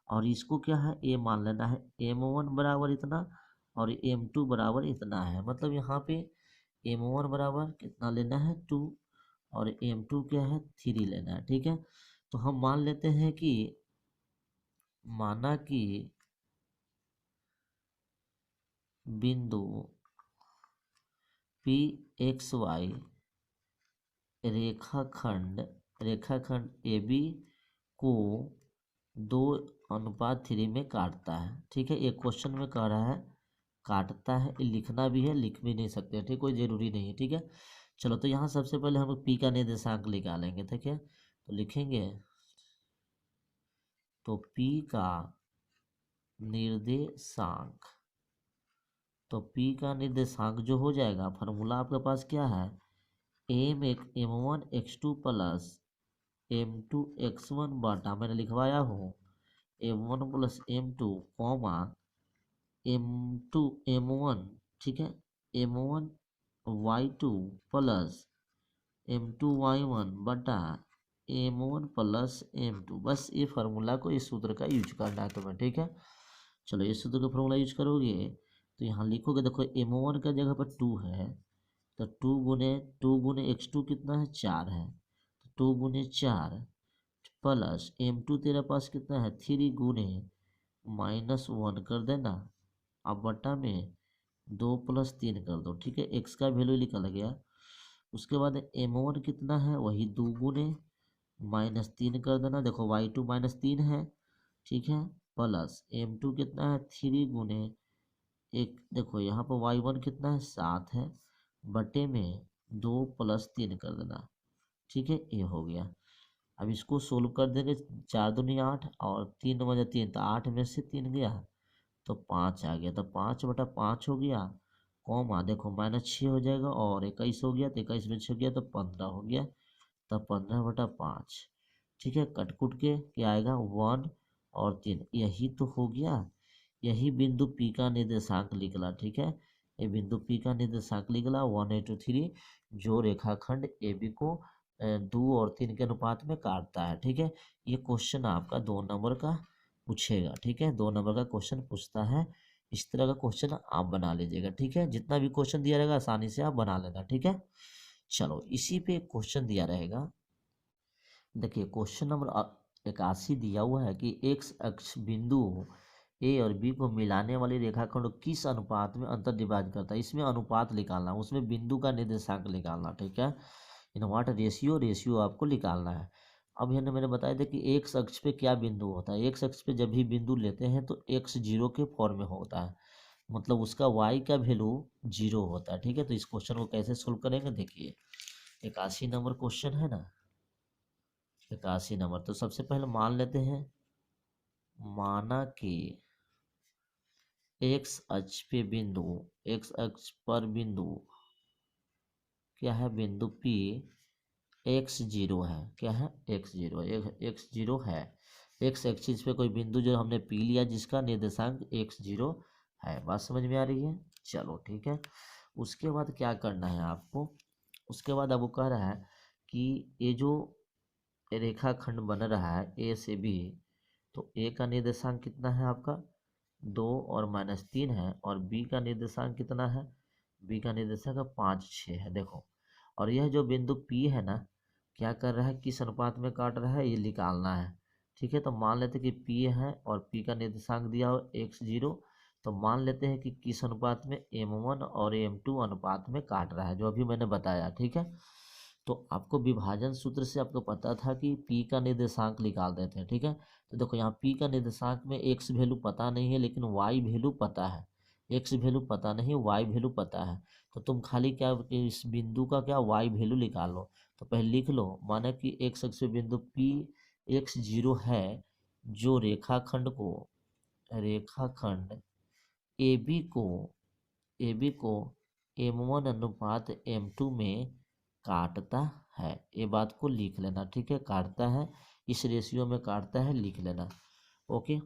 और इसको क्या है, ए मान लेना है, m1 बराबर इतना और m2 बराबर इतना है। मतलब यहाँ पे m1 बराबर कितना लेना है, 2, और m2 क्या है, 3 लेना है। ठीक है, तो हम मान लेते हैं कि, माना कि बिंदु पी एक्स वाई रेखाखंड रेखाखंड ए बी को 2:3 में काटता है। ठीक है, एक क्वेश्चन में कह रहा है काटता है, ये लिखना भी है, लिख भी नहीं सकते। ठीक, कोई ज़रूरी नहीं है। ठीक है, चलो, तो यहाँ सबसे पहले हम पी का निर्देशांक निकालेंगे। ठीक है, तो लिखेंगे, तो पी का निर्देशांक, तो पी का निर्देशांक जो हो जाएगा, फार्मूला आपके पास क्या है, m1 x2 plus m2 x1 बटा, मैंने लिखवाया हूँ, m1 plus m2 comma m2 m1। ठीक है, m1 y2 plus m2 y1 बटा m1 प्लस m2। बस ये फार्मूला को, इस सूत्र का यूज करना है तुम्हें। ठीक है, चलो, इस सूत्र का फार्मूला यूज करोगे तो यहाँ लिखोगे, देखो m1 का जगह पर 2 है, तो 2 गुने x2 कितना है, 4 है, तो 2 गुने 4 प्लस m2 तेरे पास कितना है, 3 गुने -1 कर देना, अब बटा में 2 + 3 कर दो। ठीक है, x का वैल्यू निकल गया। उसके बाद m1 कितना है, वही 2 गुने -3 कर देना, देखो y2 -3 है। ठीक है, प्लस m2 कितना है, 3 गुने एक, देखो यहाँ पर y1 कितना है, 7 है, बटे में 2 + 3 कर देना। ठीक है, ये हो गया। अब इसको सोल्व कर देंगे, 4 दूनी 8 और 3 बजे 3, तो 8 में से 3 गया तो 5 आ गया, तो 5/5 हो गया, कॉमा देखो -6 हो जाएगा, और 21 हो गया, तो 21 में 6 गया तो 15 हो गया, तो 15/5। ठीक है, कटकुट के क्या आएगा, 1 और 3, यही तो हो गया, यही बिंदु पी का निर्देशांक निकला। ठीक है, ये बिंदु पी का निर्देशांक निकला 1:3, जो रेखाखंड ए बी को 2 और 3 के अनुपात में काटता है। ठीक है, ये क्वेश्चन आपका 2 नंबर का पूछेगा। ठीक है, 2 नंबर का क्वेश्चन पूछता है, इस तरह का क्वेश्चन आप बना लीजिएगा। ठीक है, जितना भी क्वेश्चन दिया रहेगा आसानी से आप बना लेना। ठीक है, चलो, इसी पे क्वेश्चन दिया रहेगा। देखिए, क्वेश्चन नंबर 81 दिया हुआ है कि एक्स अक्ष बिंदु ए और बी को मिलाने वाली रेखाखंड को किस अनुपात में अंतर डिवाइड करता है। इसमें अनुपात निकालना, उसमें बिंदु का निर्देशांक निकालना। ठीक है, इन व्हाट रेशियो आपको निकालना है। अब यहाँ मैंने बताया था कि एक्स अक्ष पे क्या बिंदु होता है। एक्स अक्ष पे जब भी बिंदु लेते हैं तो x0 के फॉर्म में होता है, मतलब उसका y का वैल्यू 0 होता है। ठीक है, तो इस क्वेश्चन को कैसे सोल्व करेंगे, देखिए 81 नंबर क्वेश्चन है ना, 81 नंबर। तो सबसे पहले मान लेते हैं, माना कि एक्स अक्ष पे बिंदु, एक्स अक्ष पर बिंदु क्या है, बिंदु P x0 है। क्या है, x0, x0 है। एक्स एक्सिस पे कोई बिंदु जो हमने P लिया जिसका निर्देशांक x0 है। बात समझ में आ रही है, चलो ठीक है। उसके बाद क्या करना है आपको, उसके बाद अब वो कह रहा है कि ये जो रेखाखंड बन रहा है ए से बी, तो ए का निर्देशांक कितना है आपका, 2 और -3 है, और बी का निर्देशांक कितना है, बी का निर्देशांक 5 6 है। देखो, और यह जो बिंदु पी है ना, क्या कर रहा है, किस अनुपात में काट रहा है, ये निकालना है। ठीक है। तो मान लेते हैं कि P है और P का निर्देशांक दिया हो x0, तो मान लेते हैं कि किस अनुपात में, M1 और M2 अनुपात में काट रहा है, जो अभी मैंने बताया। ठीक है। तो आपको विभाजन सूत्र से आपको पता था कि P का निर्देशांक निकाल देते हैं। ठीक है। तो देखो यहाँ P का निर्देशांक में x वैल्यू पता नहीं है, लेकिन y वैल्यू पता है। x वैल्यू पता नहीं, y वैल्यू पता है। तो तुम खाली क्या, इस बिंदु का क्या y वैल्यू निकाल लो। तो पहले लिख लो, माना कि x अक्ष पे बिंदु P x0 है, जो रेखाखंड AB को M1 अनुपात M2 में काटता है। ये बात को लिख लेना। ठीक है, काटता है, इस रेशियो में काटता है, लिख लेना। ओके।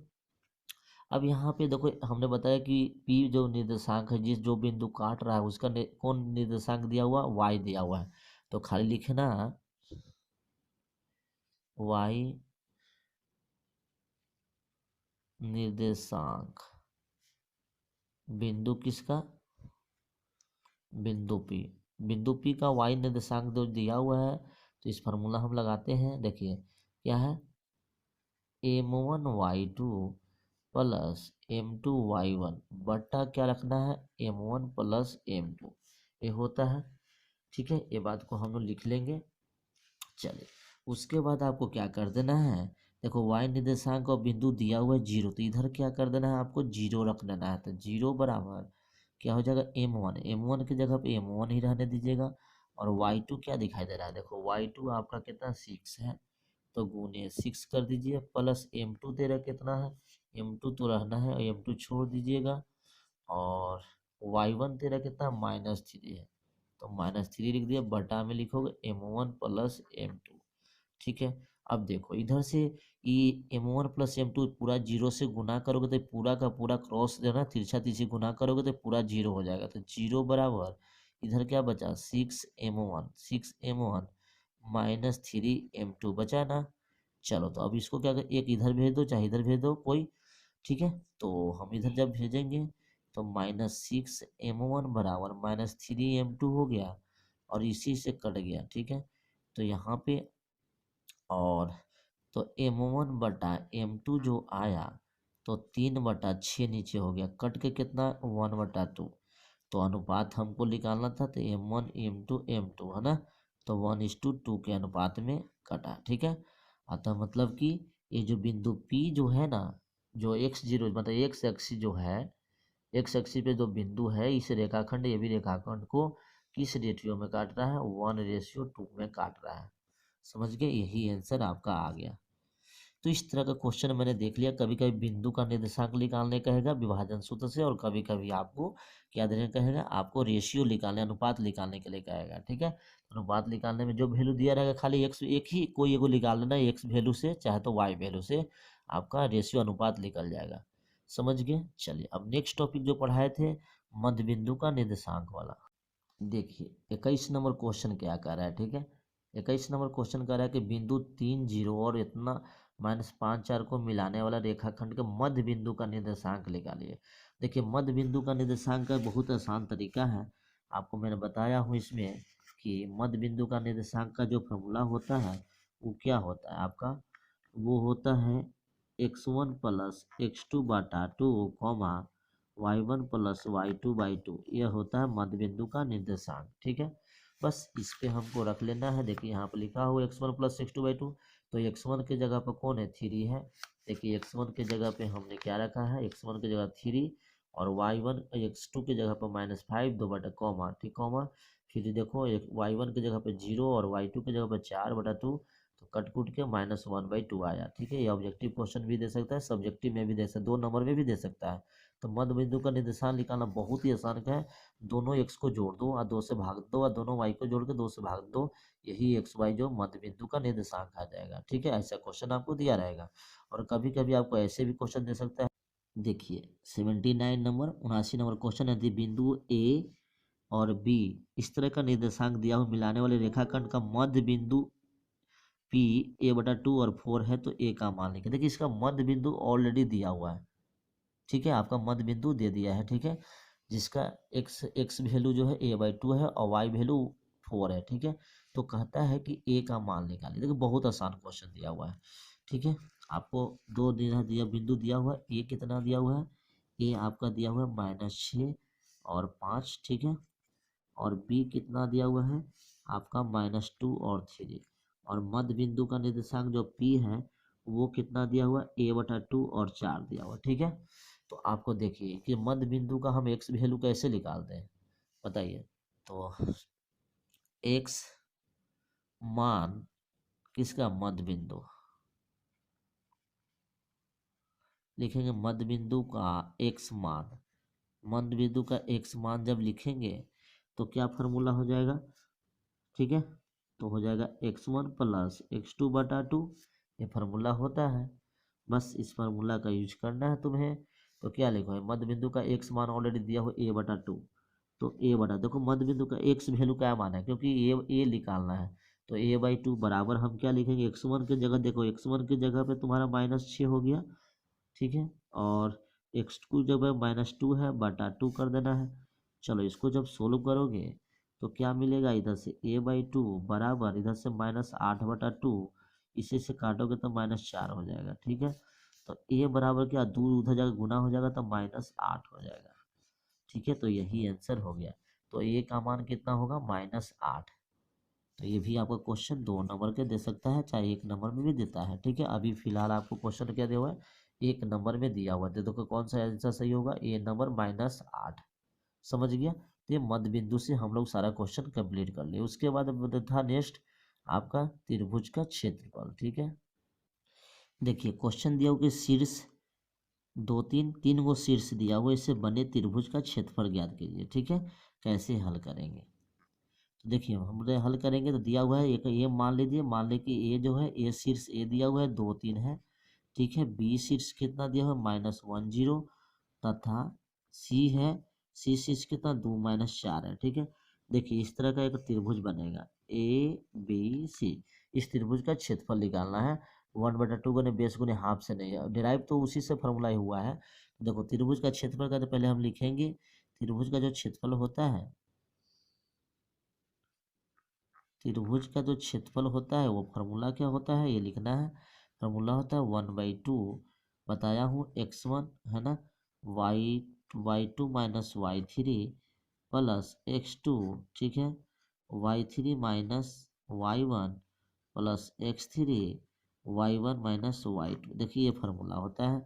अब यहाँ पे देखो, हमने बताया कि P जो निर्देशांक है, जिस जो बिंदु काट रहा है उसका कौन निर्देशांक दिया हुआ, y दिया हुआ है। तो खाली लिखना y निर्देशांक बिंदु किसका, बिंदु P का y निर्देशांक जो दिया हुआ है, तो इस फार्मूला हम लगाते हैं। देखिए क्या है, M1y2 प्लस M2y1 बट्टा क्या रखना है, M1 प्लस M2, ये होता है। ठीक है, ये बात को हम लोग लिख लेंगे। चलिए, उसके बाद आपको क्या कर देना है, देखो y निर्देशांक और बिंदु दिया हुआ है 0, तो इधर क्या कर देना है, आपको 0 रख देना है। तो 0 बराबर क्या हो जाएगा, M1 की जगह पे M1 ही रहने दीजिएगा। और y2 क्या दिखाई दे रहा है, देखो y2 आपका कितना 6 है, तो गुने 6 कर दीजिए, प्लस M2 तेरा कितना है, M2 तो रहना है, M2 छोड़ दीजिएगा। और y1 तेरा कितना, -3 है, तो -3 लिख दिया, बटा में लिखोगे M1 प्लस M2। ठीक है। अब देखो इधर से ये M1 प्लस M2 पूरा 0 से गुना करोगे तो पूरा का पूरा क्रॉस देना, तिरछा तिरछी गुना करोगे तो पूरा 0 हो जाएगा। तो 0 बराबर इधर क्या बचा, 6M1 -3M2 बचा ना। चलो, तो अब इसको क्या कर, एक इधर भेज दो चाहे इधर भेज दो कोई। ठीक है। तो हम इधर जब भेजेंगे तो -6M1 बराबर -3M2 हो गया, और इसी से कट गया। ठीक है। तो यहाँ पे और तो M1 बटा M2 जो आया, तो 3/6 नीचे हो गया, कट के कितना, 1/2। तो अनुपात हमको निकालना था, तो M1 M2 M2 है ना, तो 1:2 के अनुपात में कटा। ठीक है। अतः मतलब कि ये जो बिंदु P जो है ना, जो x0 मतलब x एक्सिस जो है, x एक्सिस पे जो बिंदु है, इस रेखाखंड ये भी रेखाखंड को किस रेशियो में काट रहा है, 1:2 में काट रहा है। समझ गए, यही आंसर आपका आ गया। तो इस तरह का क्वेश्चन मैंने देख लिया। कभी कभी बिंदु का निर्देशांक निकालने कहेगा विभाजन सूत्र से, और कभी कभी आपको क्या देने कहेगा, आपको रेशियो निकालने, अनुपात निकालने के लिए कहेगा। ठीक है। अनुपात निकालने में जो वैल्यू दिया रहेगा, खाली एक्स एक ही कोई एगो निकाल लेना, एक्स वैल्यू से चाहे तो वाई वैल्यू से, आपका रेशियो अनुपात निकल जाएगा। समझ गए। चलिए, अब नेक्स्ट टॉपिक जो पढ़ाए थे, मध्य बिंदु का निर्देशांक वाला। देखिए 21 नंबर क्वेश्चन क्या कर रहा है। ठीक है, 21 नंबर क्वेश्चन कर रहा है कि बिंदु 3 0 और इतना -5 4 को मिलाने वाला रेखाखंड के मध्य बिंदु का निर्देशांक निकालिए। देखिए, मध्य बिंदु का निर्देशांक का बहुत आसान तरीका है, आपको मैंने बताया हूँ इसमें कि मध्य बिंदु का निर्देशांक का जो फॉर्मूला होता है वो क्या होता है आपका, वो होता है x1 प्लस x2 बटा 2 कॉमा y1 प्लस y2/2, यह होता है मध्य बिंदु का निर्देशांक। ठीक है, बस इस पे हमको रख लेना है। देखिए यहाँ पर लिखा हुआ x1 प्लस x2/2, तो x1 की जगह पर कौन है, 3 है। देखिए x1 की जगह पे हमने क्या रखा है, x1 की जगह 3, और y1 x2 की जगह पर -5 2 बटा कॉमा, ठीक कॉमा, फिर देखो y1 की जगह पे 0 और y2 की जगह पे 4/2, तो कट कुट के -1/2 आया। ठीक है, ये ऑब्जेक्टिव क्वेश्चन भी दे सकता है, सब्जेक्टिव में भी दे सकता है, 2 नंबर में भी दे सकता है। तो मध्य बिंदु का निर्देशांक निकालना बहुत ही आसान है, दोनों x को जोड़ दो और 2 से भाग दो, और दोनों y को जोड़ के 2 से भाग दो, यही एक्स वाई जो मध्य बिंदु का निर्देशांक आ जाएगा। ठीक है, ऐसा क्वेश्चन आपको दिया रहेगा। और कभी कभी आपको ऐसे भी क्वेश्चन दे सकता है। देखिए 79 नंबर 79 नंबर क्वेश्चन है, यदि बिंदु ए और बी इस तरह का निर्देशांक दिया हो, मिलाने वाले रेखाखंड का मध्य बिंदु P a/2 और 4 है, तो a का मान लिखें। देखिए इसका मध्य बिंदु ऑलरेडी दिया हुआ है। ठीक है, आपका मध्य बिंदु दे दिया है। ठीक है, जिसका x वैल्यू जो है a/2 है और y वैल्यू 4 है। ठीक है, तो कहता है कि a का मान निकालिए। देखिए बहुत आसान क्वेश्चन दिया हुआ है। ठीक है, आपको दो दिया बिंदु दिया हुआ है। ए कितना दिया हुआ है, ए आपका दिया हुआ है -6 और 5, ठीक है। और बी कितना दिया हुआ है आपका -2 और 3। और मध्य बिंदु का निर्देशांक जो पी है वो कितना दिया हुआ है, a/2 और 4 दिया हुआ, ठीक है। तो आपको देखिए कि मध्य बिंदु का हम एक्स वैल्यू कैसे निकालते हैं बताइए। तो एक्स मान किसका, मध्य बिंदु, लिखेंगे मध्य बिंदु का एक्स मान। मध्य बिंदु का एक्स मान जब लिखेंगे तो क्या फार्मूला हो जाएगा, ठीक है। तो हो जाएगा x1 प्लस x2/2, ये फार्मूला होता है। बस इस फार्मूला का यूज करना है तुम्हें। तो क्या लिखो है, मध्य बिंदु का एक्स मान ऑलरेडी दिया हो a/2। तो देखो मध्य बिंदु का एक्स वैल्यू क्या मान है, क्योंकि ए निकालना है। तो a/2 बराबर हम क्या लिखेंगे, x1 की जगह देखो, x1 की जगह पे तुम्हारा -6 हो गया, ठीक है। और x2 जब -2 है बटा 2 कर देना है। चलो इसको जब सोल्व करोगे तो क्या मिलेगा, इधर से a/2 बराबर इधर से -8/2, इसी से काटोगे तो -4 हो जाएगा, ठीक है। तो a बराबर क्या, दूर उधर जाकर गुना हो जाएगा तो -8 हो जाएगा, ठीक है। तो यही आंसर हो गया। तो a का मान कितना होगा, -8। तो ये भी आपका क्वेश्चन 2 नंबर के दे सकता है, चाहे 1 नंबर में भी देता है, ठीक है। अभी फिलहाल आपको क्वेश्चन क्या दिया हुआ है, 1 नंबर में दिया हुआ है। देखो कौन सा आंसर सही होगा, ए नंबर -8। समझ गया। तो ये मध्य बिंदु से हम लोग सारा क्वेश्चन कंप्लीट कर लिए। उसके बाद अब था नेक्स्ट आपका त्रिभुज का क्षेत्रफल, ठीक है। देखिए क्वेश्चन दिया हुआ कि शीर्ष तीन गो शीर्ष दिया हुआ, इससे बने त्रिभुज का क्षेत्रफल ज्ञात कीजिए, ठीक है। कैसे हल करेंगे, तो देखिए हम हल करेंगे। तो दिया हुआ है एक ये मान लीजिए, मान ली कि ए जो है, ए शीर्ष ए दिया हुआ है 2 3 है, ठीक है। बी शीर्ष कितना दिया हुआ है, -1 0, तथा सी है, सी शीर्ष कितना 2 -4 है, ठीक है। देखिए इस तरह का एक त्रिभुज बनेगा ABC। इस त्रिभुज का क्षेत्रफल निकालना है। 1/2 गुने बेस गुने हाफ से नहीं है, डिराइव तो उसी से फॉर्मूला ही हुआ है। देखो त्रिभुज का क्षेत्रफल का तो पहले हम लिखेंगे, त्रिभुज का जो क्षेत्रफल होता है, त्रिभुज का जो क्षेत्रफल होता है वो फार्मूला क्या होता है ये लिखना है। फार्मूला होता है 1/2, बताया हूँ x1 है ना, y2 minus y3 plus x2, ठीक है, y3 minus y1 plus x3 y1 minus y2। देखिए ये फार्मूला होता है।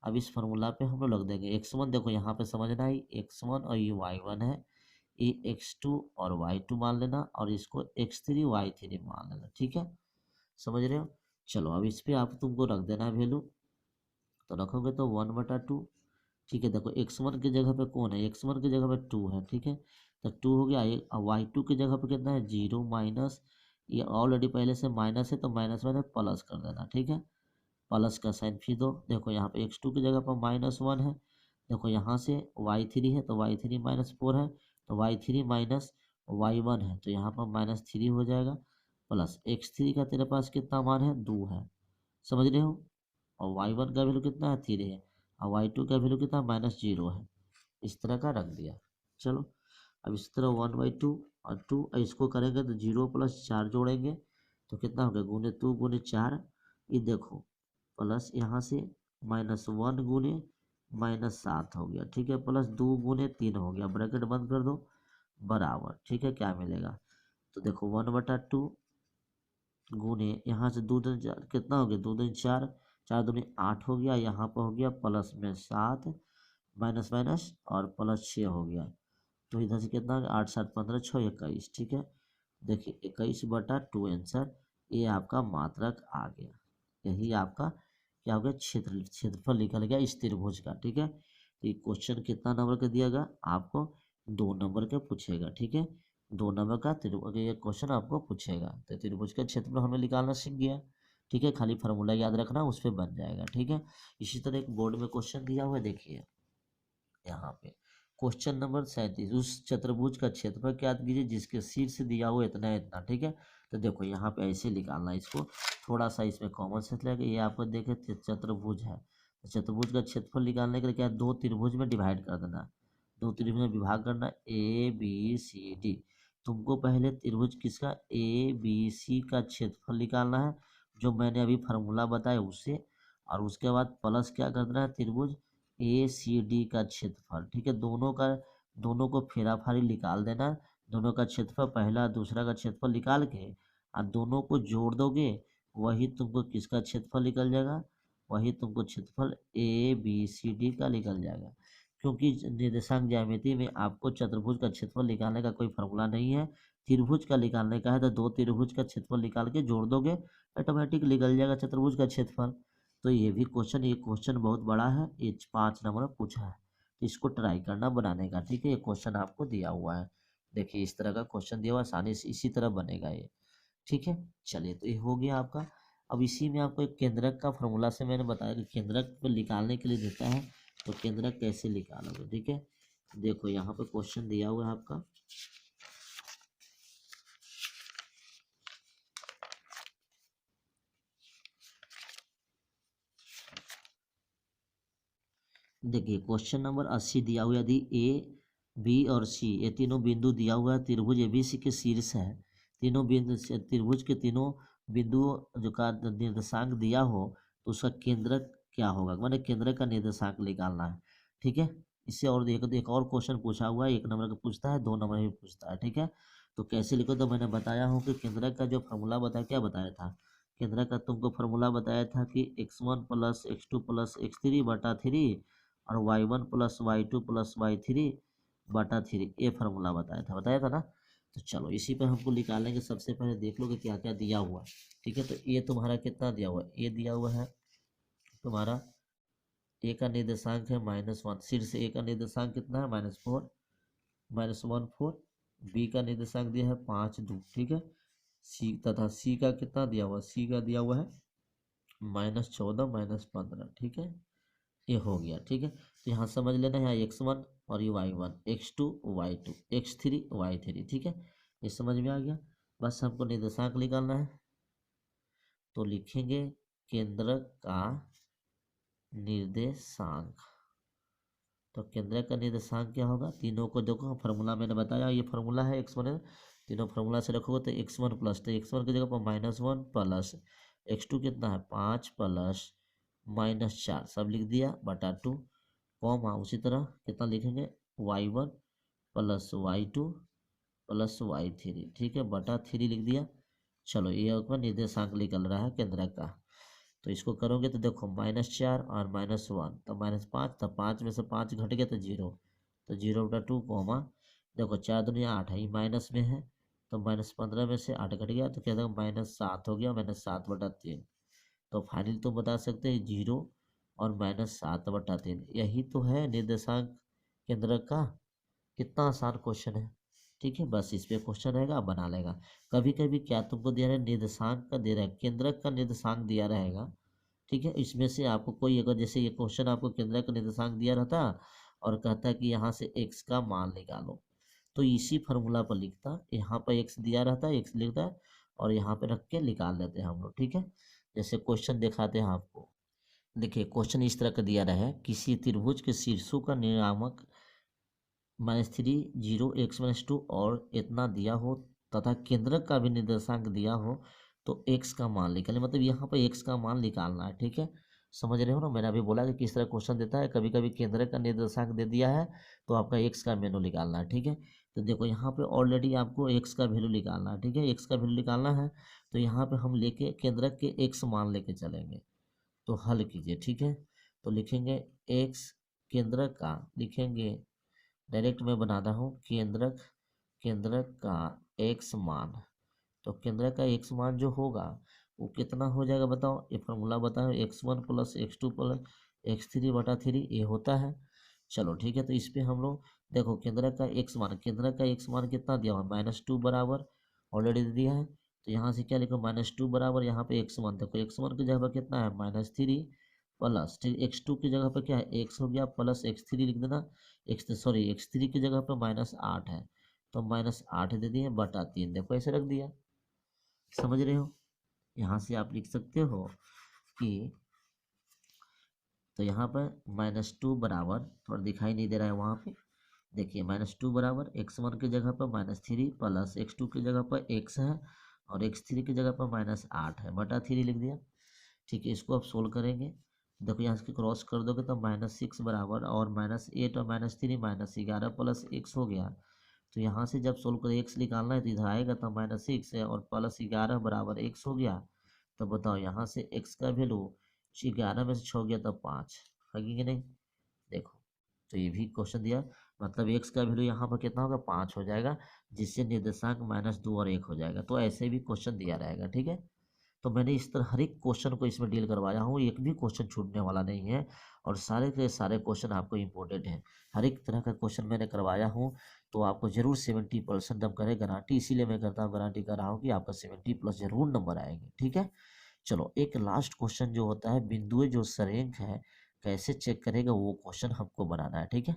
अब इस फार्मूला पे हम लोग रख देंगे x1, देखो यहाँ पे समझना है x1 और ये y1 है, ये x2 और y2 मान लेना, और इसको x3 y3 मान लेना, ठीक है। समझ रहे हो। चलो अब इस पे आप तुमको रख देना वैल्यू। तो रखोगे तो 1/2, ठीक है। देखो x1 की जगह पे कौन है, x1 की जगह पे 2 है, ठीक है। तो 2 हो गया। y2 की जगह पे कितना है, 0 माइनस, ये ऑलरेडी पहले से माइनस है तो माइनस में प्लस कर देना, ठीक है। प्लस का साइन फिर दो। देखो यहाँ पे x2 की जगह पर -1 है, देखो यहाँ से y3 है तो y3 -4 है, तो y3 माइनस y1 है तो यहाँ पर -3 हो जाएगा, प्लस x3 का तेरे पास कितना मान है, 2 है, समझ रहे हो। और y1 का वैल्यू कितना है, 3 है, और y2 का वैल्यू कितना -0 है। इस तरह का रख दिया। चलो अब इस तरह 1/2 और 2, इसको करेंगे तो 0 + 4 जोड़ेंगे तो कितना हो गया, गुने 2 गुने 4, ये देखो प्लस यहाँ से -1 गुने -7 हो गया, ठीक है, प्लस 2 गुने 3 हो गया, ब्रैकेट बंद कर दो, बराबर, ठीक है। क्या मिलेगा, तो देखो 1/2 गुने यहाँ से 2 दूनी 4 कितना हो गया, 2 दूनी 4, 4 दूनी 8 हो गया, यहाँ पर हो गया प्लस में 7, माइनस माइनस और प्लस 6 हो गया। तो इधर से कितना हो गया, 8 7 15 6 21, ठीक है। देखिए 21/2 आंसर, ये आपका मात्रक आ गया। यही आपका क्या हो गया, क्षेत्रफल निकल गया इस त्रिभुज का, ठीक है। तो ये क्वेश्चन कितना नंबर का दिया गया आपको, 2 नंबर का पूछेगा, ठीक है। 2 नंबर का त्रिभुज ये क्वेश्चन आपको पूछेगा। तो त्रिभुज का क्षेत्रफल हमें निकालना सीख गया, ठीक है। खाली फार्मूला याद रखना, उस पर बन जाएगा, ठीक है। इसी तरह एक बोर्ड में क्वेश्चन दिया हुआ है, देखिए यहाँ पे क्वेश्चन नंबर 37, उस चतुर्भुज का क्षेत्रफल ज्ञात कीजिए जिसके शीर्ष दिया हुआ इतना इतना, ठीक है। तो देखो यहाँ पे ऐसे निकालना है इसको, थोड़ा सा इसमें कॉमन सेंस लगे। ये आपको देखे चतुर्भुज है, तो चतुर्भुज का क्षेत्रफल निकालने के लिए क्या, 2 त्रिभुज में डिवाइड कर देना, 2 त्रिभुज में विभाग करना, ABCD। तुमको पहले त्रिभुज किसका, ABC का क्षेत्रफल निकालना है, जो मैंने अभी फार्मूला बताया उससे। और उसके बाद प्लस क्या कर देना है, त्रिभुज ए सी डी का क्षेत्रफल, ठीक है। दोनों को फेराफारी निकाल देना, दोनों का क्षेत्रफल, पहला दूसरा का क्षेत्रफल निकाल के और दोनों को जोड़ दोगे, वही तुमको किसका क्षेत्रफल निकल जाएगा, वही तुमको क्षेत्रफल ए बी सी डी का निकल जाएगा। क्योंकि निर्देशांक ज्यामिति में आपको चतुर्भुज का क्षेत्रफल निकालने का कोई फॉर्मूला नहीं है, त्रिभुज का निकालने का है। तो दो त्रिभुज का क्षेत्रफल निकाल के जोड़ दोगे, ऑटोमेटिक निकल जाएगा चतुर्भुज का क्षेत्रफल। तो ये भी क्वेश्चन, ये क्वेश्चन बहुत बड़ा है, ये 5 नंबर पूछा है, तो इसको ट्राई करना बनाने का, ठीक है। ये क्वेश्चन आपको दिया हुआ है, देखिए इस तरह का क्वेश्चन दिया हुआ, आसानी से इसी तरह बनेगा ये, ठीक है। चलिए, तो ये हो गया आपका। अब इसी में आपको एक केंद्रक का फॉर्मूला से मैंने बताया कि केंद्रक को निकालने के लिए देता है, तो केंद्रक कैसे निकालोगे, ठीक है। देखो यहाँ पे क्वेश्चन दिया हुआ है आपका, देखिए क्वेश्चन नंबर 80 दिया हुआ, यदि ए बी और सी ये तीनों बिंदु दिया हुआ है, त्रिभुज एबीसी के शीर्ष है, तीनों बिंदु त्रिभुज के तीनों बिंदुओं जो का निर्देशांक दिया हो, तो उसका केंद्रक क्या होगा, माने केंद्रक का निर्देशांक निकालना है, ठीक है। इससे और एक और क्वेश्चन पूछा हुआ है, 1 नंबर का पूछता है, 2 नंबर भी पूछता है, ठीक है। तो कैसे लिखो, तो मैंने बताया हूँ कि केंद्रक का जो फॉर्मूला बताया, क्या बताया था, केंद्रक का तुमको फॉर्मूला बताया था कि x1 plus x2 plus x3 बटा 3 और y1 plus y2 plus y3 बटा 3, ये फार्मूला बताया था ना। तो चलो इसी पर हमको निकालेंगे। सबसे पहले देख लो कि क्या क्या दिया हुआ, ठीक है। तो ये तुम्हारा कितना दिया हुआ है, ये दिया हुआ है तुम्हारा, ए का निर्देशांक है -1, शीर्ष ए का निर्देशांक कितना है, -4 -1 4, बी का निर्देशांक दिया है 5 2, ठीक है। सी तथा सी का कितना दिया हुआ, सी का दिया हुआ है -14 -15, ठीक है। ये हो गया, ठीक है। तो यहाँ समझ लेना है, x1 और ये y1, x2 y2 x3 y3, ठीक है। ये समझ में आ गया। बस हमको निर्देशांक निकालना है, तो लिखेंगे केंद्रक का निर्देशांक। तो केंद्रक का निर्देशांक क्या होगा, तीनों को देखो फार्मूला मैंने बताया, ये फार्मूला है x1, तीनों फार्मूला से रखोगे तो x1 प्लस, तो x1 की जगह पर -1 प्लस x2 कितना है 5 प्लस -4 सब लिख दिया बटा 2, कॉमा उसी तरह कितना लिखेंगे y1 plus y2 plus y3, ठीक है, बटा 3 लिख दिया। चलो ये आपका निर्देशांक निकल रहा है केंद्रक का। तो इसको करोगे तो देखो -4 और -1, तो -5, तो 5 में से 5 घट गया तो 0, तो 0 बटा 2 कॉमा, देखो 4 दूनी 8 है, ये माइनस में है, तो -15 में से 8 घट गया तो क्या था -7 हो गया, -7 बटा 3। तो फाइनल तो बता सकते हैं 0 और -7 बटा 3, यही तो है निर्देशांक केंद्रक का। कितना आसान क्वेश्चन है, ठीक है। बस इस पे क्वेश्चन रहेगा, आप बना लेगा। कभी कभी क्या तुमको दिया रहा है, निर्देशांक का दे रहा है, केंद्रक का निर्देशांक दिया रहेगा, ठीक है। इसमें से आपको कोई, अगर जैसे ये क्वेश्चन आपको केंद्रक का निर्देशांक दिया रहता और कहता है कि यहाँ से x का मान निकालो, तो इसी फार्मूला पर लिखता, यहाँ पर x दिया रहता है, x लिखता है और यहाँ पे रख के निकाल लेते हैं हम लोग, ठीक है। जैसे क्वेश्चन दिखाते हैं आपको, देखिए क्वेश्चन इस तरह का दिया रहा है, किसी त्रिभुज के शीर्षों का नियामक -3 0 x -2 और इतना दिया हो तथा केंद्रक का भी निर्देशांक दिया हो, तो x का मान निकालें, मतलब यहाँ पर x का मान निकालना है, ठीक है। समझ रहे हो ना, मैंने अभी बोला कि किस तरह क्वेश्चन देता है, कभी कभी केंद्रक का निर्देशांक दे दिया है तो आपका x का वैल्यू निकालना है, ठीक है। तो देखो यहाँ पे ऑलरेडी आपको x का वैल्यू निकालना है, ठीक है, x का वैल्यू निकालना है। तो यहाँ पे हम लेके केंद्रक के x मान लेके चलेंगे, तो हल कीजिए, ठीक है। तो लिखेंगे x केंद्रक का, लिखेंगे डायरेक्ट मैं बनाता हूँ, केंद्रक केंद्रक का x मान, तो केंद्रक का x मान जो होगा वो कितना हो जाएगा बताओ, ये फॉर्मूला बताओ, x1 plus x2 plus x3 बटा 3 ये होता है। चलो ठीक है, तो इस पे हम लोग देखो केंद्रक का x मान, केंद्रक का x मान कितना दिया हुआ, -2 बराबर ऑलरेडी दे दिया है। तो यहाँ से क्या लिखो, -2 बराबर यहाँ पे x मान, देखो x मान की जगह पर कितना है -3 प्लस, ठीक x2 की जगह पर क्या है x हो गया, प्लस x3 लिख देना, x3 की जगह पर -8 है, तो -8 दे दिए बटा 3, देखो ऐसे रख दिया, समझ रहे हो। यहाँ से आप लिख सकते हो कि, तो यहाँ पर -2 बराबर, थोड़ा दिखाई नहीं दे रहा है वहाँ पे, देखिए -2 बराबर x1 की जगह पर -3 प्लस x2 की जगह पर x है और x3 की जगह पर -8 है बटा 3 लिख दिया, ठीक है। इसको आप सोल्व करेंगे देखो यहाँ से क्रॉस कर दोगे तो -6 बराबर, और -8 और -3 -11 प्लस x हो गया। तो यहाँ से जब सोल्व करें x निकालना है तो इधर आएगा तो -6 है और +11 बराबर x हो गया। तो बताओ यहाँ से x का वैल्यू 11 में से 6 गया तो 5 है कि नहीं। देखो तो ये भी क्वेश्चन दिया, मतलब x का वैल्यू यहाँ पर कितना होगा 5 हो जाएगा, जिससे निर्देशांक -2 और 1 हो जाएगा। तो ऐसे भी क्वेश्चन दिया रहेगा, ठीक है। तो मैंने इस तरह हर एक क्वेश्चन को इसमें डील करवाया हूँ, एक भी क्वेश्चन छूटने वाला नहीं है, और सारे के सारे क्वेश्चन आपको इंपॉर्टेंट हैं। हर एक तरह का क्वेश्चन मैंने करवाया हूँ, तो आपको जरूर 70% नंबर है गारंटी, इसीलिए मैं करता हूँ गारंटी कर रहा हूँ कि आपका 70+ जरूर नंबर आएंगे, ठीक है। चलो एक लास्ट क्वेश्चन जो होता है, बिंदुएं जो सरेंख है कैसे चेक करेगा, वो क्वेश्चन हमको बनाना है, ठीक है।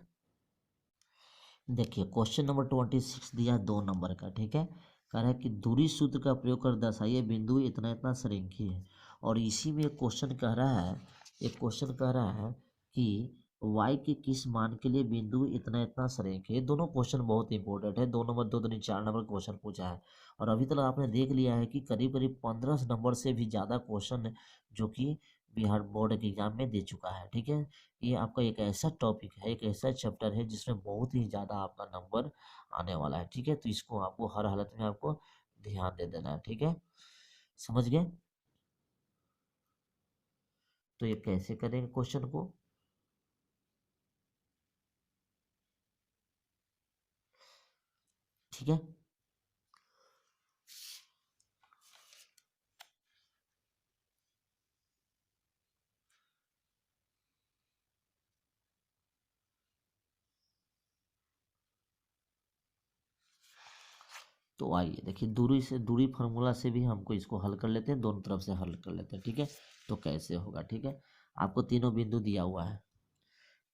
देखिए क्वेश्चन नंबर 26 दिया है 2 नंबर का, ठीक है। कह रहा है कि दूरी सूत्र का प्रयोग कर दर्शाइए बिंदु इतना इतना सरेंखी है। और इसी में एक क्वेश्चन कह रहा है, एक क्वेश्चन कह रहा है कि y के किस मान के लिए बिंदु इतना इतना सरेंखी है। ये दोनों क्वेश्चन बहुत इंपॉर्टेंट है, 2 नंबर 2 3 4 नंबर क्वेश्चन पूछा है। और अभी तक आपने देख लिया है कि करीब करीब 15 नंबर से भी ज़्यादा क्वेश्चन जो कि बिहार बोर्ड के एग्जाम में दे चुका है, ठीक है। ये आपका एक ऐसा टॉपिक है, एक ऐसा चैप्टर है जिसमें बहुत ही ज़्यादा आपका नंबर आने वाला है, ठीक है। तो इसको आपको हर हालत में आपको ध्यान दे देना है, ठीक है। समझ गए। तो ये कैसे करेंगे क्वेश्चन को, ठीक है। तो आइए देखिए, दूरी से दूरी फार्मूला से भी हमको इसको हल कर लेते हैं, दोनों तरफ से हल कर लेते हैं, ठीक है। तो कैसे होगा, ठीक है। आपको तीनों बिंदु दिया हुआ है,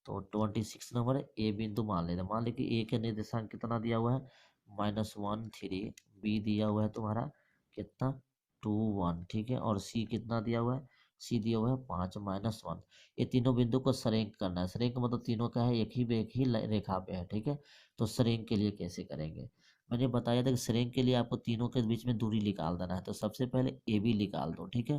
तो 26 नंबर ए बिंदु मान लेते हैं। मान लीजिए कि ए के निर्देशांक कितना दिया हुआ है -1 3, बी दिया हुआ है तुम्हारा कितना 2 1, ठीक है। और सी कितना दिया हुआ है, सी दिया हुआ है 5 -1। ये तीनों बिंदु को सरेंक करना है। सरेंक मतलब तीनों का है एक ही रेखा पे है, ठीक है। तो सरेंक के लिए कैसे करेंगे, मैंने बताया था कि सरेंक के लिए आपको तीनों के बीच में दूरी निकाल देना है। तो सबसे पहले ए बी निकाल दो, ठीक है।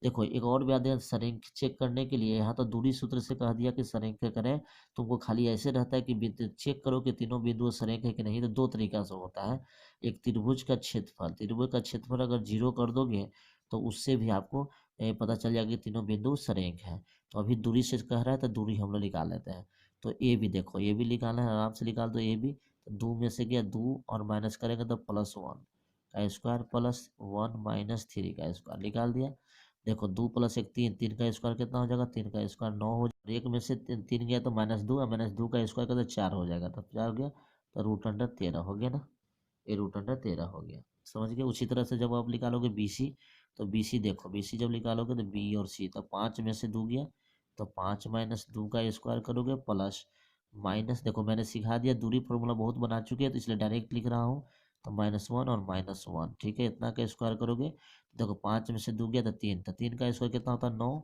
देखो एक और बात है, सरेंक चेक करने के लिए यहाँ तो दूरी सूत्र से कह दिया कि सरेंक करें। तुमको खाली ऐसे रहता है कि चेक करो कि तीनों बिंदु सरेंक है कि नहीं। तो दो तरीका से होता है, एक त्रिभुज का क्षेत्रफल, त्रिभुज का क्षेत्रफल अगर 0 कर दोगे तो उससे भी आपको पता चल जाएगा कि तीनों बिंदु सरेंक है। तो अभी दूरी से कह रहा है तो दूरी हम लोग निकाल लेते हैं। तो ए भी देखो, ये भी निकालना है, आराम से निकाल दो। ए भी तो 2 में से गया 2 और माइनस करेंगे तो +1 का स्क्वायर +1 -3 का स्क्वायर निकाल दिया। देखो 2 + 1 3, 3 का स्क्वायर कितना हो जाएगा, 3 का स्क्वायर 9 हो जाएगा। एक में से 3 गया तो -2, और -2 का स्क्वायर का तो 4 हो जाएगा, तो 4 हो गया। तो √13 हो गया ना, ये √13 हो गया। समझ गए। उसी तरह से जब आप निकालोगे बी सी, तो बी सी देखो, बी सी जब निकालोगे तो बी और सी, तो 5 में से 2 गया तो 5 -2 का स्क्वायर करोगे प्लस माइनस, देखो मैंने सिखा दिया, दूरी फॉर्मूला बहुत बना चुके हैं तो इसलिए डायरेक्ट लिख रहा हूँ। तो -1 और -1, ठीक है। इतना का स्क्वायर करोगे, देखो 5 में से 2 गया तो 3, तो 3 का स्क्वायर कितना होता है 9,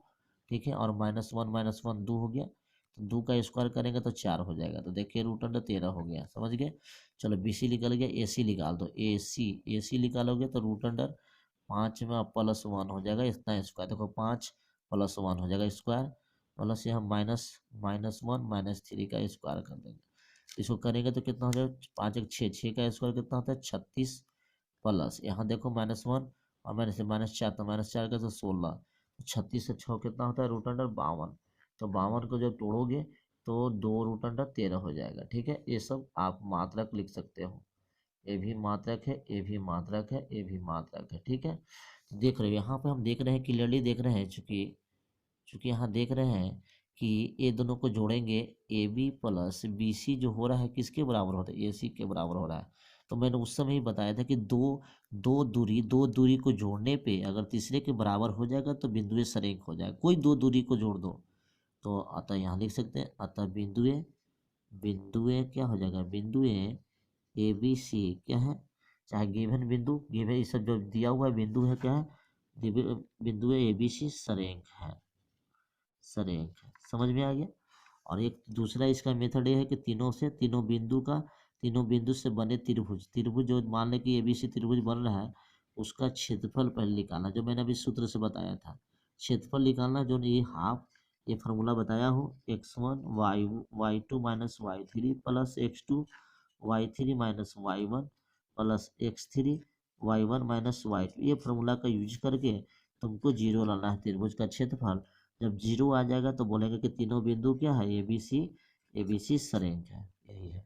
ठीक है। और -1 2 हो गया, तो 2 का स्क्वायर करेंगे तो 4 हो जाएगा। तो देखिए √13 हो गया, समझ गए। चलो बी सी निकल गया, ए सी निकाल दो। ए सी निकालोगे तो √5 में +1 हो जाएगा, इतना स्क्वायर। देखो 5 +1 हो जाएगा स्क्वायर, प्लस यहाँ -1 -3 का स्क्वायर कर देंगे। इसको करेंगे तो कितना हो जाएगा, 5 1 6, 6 का स्क्वायर कितना होता है 36, प्लस यहाँ देखो -1 और -4, तो -4 का तो 16, 36 से 6 कितना होता है √52। तो 52 को जब तोड़ोगे तो 2 √13 हो जाएगा, ठीक है। ये सब आप मात्रक लिख सकते हो, ये भी मात्रक है, ये भी मात्रक है, ये भी मात्रक है, ठीक है। तो देख रहे हो यहाँ पे हम देख रहे हैं, क्लियरली देख रहे हैं, चूंकि चूंकि यहाँ देख रहे हैं कि ये दोनों को जोड़ेंगे, A B plus B C जो हो रहा है किसके बराबर होता है, ए सी के बराबर हो रहा है। तो मैंने उस समय ही बताया था कि दो दूरी को जोड़ने पे अगर तीसरे के बराबर हो जाएगा तो बिंदुए सरेख हो जाएगा। कोई दो दूरी को जोड़ दो, तो अतः यहाँ लिख सकते हैं, अतः बिंदुए बिंदुए क्या हो जाएगा, बिंदुए ए बी सी क्या है, चाहे गिवन बिंदु, गिवन ये सब जो दिया हुआ है बिंदु है क्या है, बिंदुए ए बी सी सरेख है, सरेख है। समझ में आ गया। और एक दूसरा इसका मेथड ये है कि तीनों बिंदु से बने त्रिभुज, त्रिभुज जो मान लें कि एबीसी त्रिभुज बन रहा है, उसका क्षेत्रफल पहले निकालना, जो मैंने अभी सूत्र से बताया था। क्षेत्रफल निकालना जो ये हाफ ये फार्मूला बताया हूँ, x1 y2 minus y3 plus x2 y3 minus y1 plus x3 y1 minus y2। ये फार्मूला का यूज करके तुमको जीरो लाना है त्रिभुज का क्षेत्रफल। जब जीरो आ जाएगा तो बोलेंगे कि तीनों बिंदु क्या है, ए बी सी सरेख है। यही है,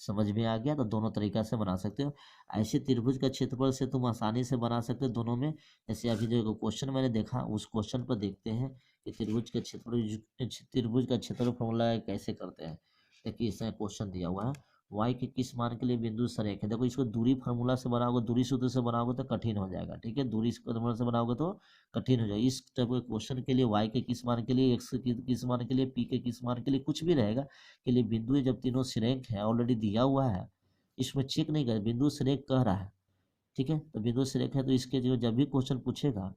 समझ में आ गया। तो दोनों तरीका से बना सकते हो। ऐसे त्रिभुज का क्षेत्रफल से तुम आसानी से बना सकते हो दोनों में। जैसे अभी जो क्वेश्चन मैंने देखा उस क्वेश्चन पर देखते हैं कि त्रिभुज का क्षेत्रफल फॉर्मूला कैसे करते हैं। देखिए इसमें क्वेश्चन दिया हुआ है, y के किस मान के लिए बिंदु सरेख है। देखो इसको दूरी फार्मूला से बनाओगे, दूरी सूत्र से बनाओगे तो कठिन हो जाएगा, ठीक है। दूरी फार्मूला से बनाओगे तो कठिन हो जाएगा। इस टाइप के क्वेश्चन के लिए y के किस मान के लिए, x के किस मान के लिए, p के किस मान के लिए, कुछ भी रहेगा के लिए बिंदु जब तीनों सरेख है ऑलरेडी दिया हुआ है, इसमें चेक नहीं कर, बिंदु सरेख कह रहा है, ठीक है। तो बिंदु सरेख है तो इसके जो जब भी क्वेश्चन पूछेगा,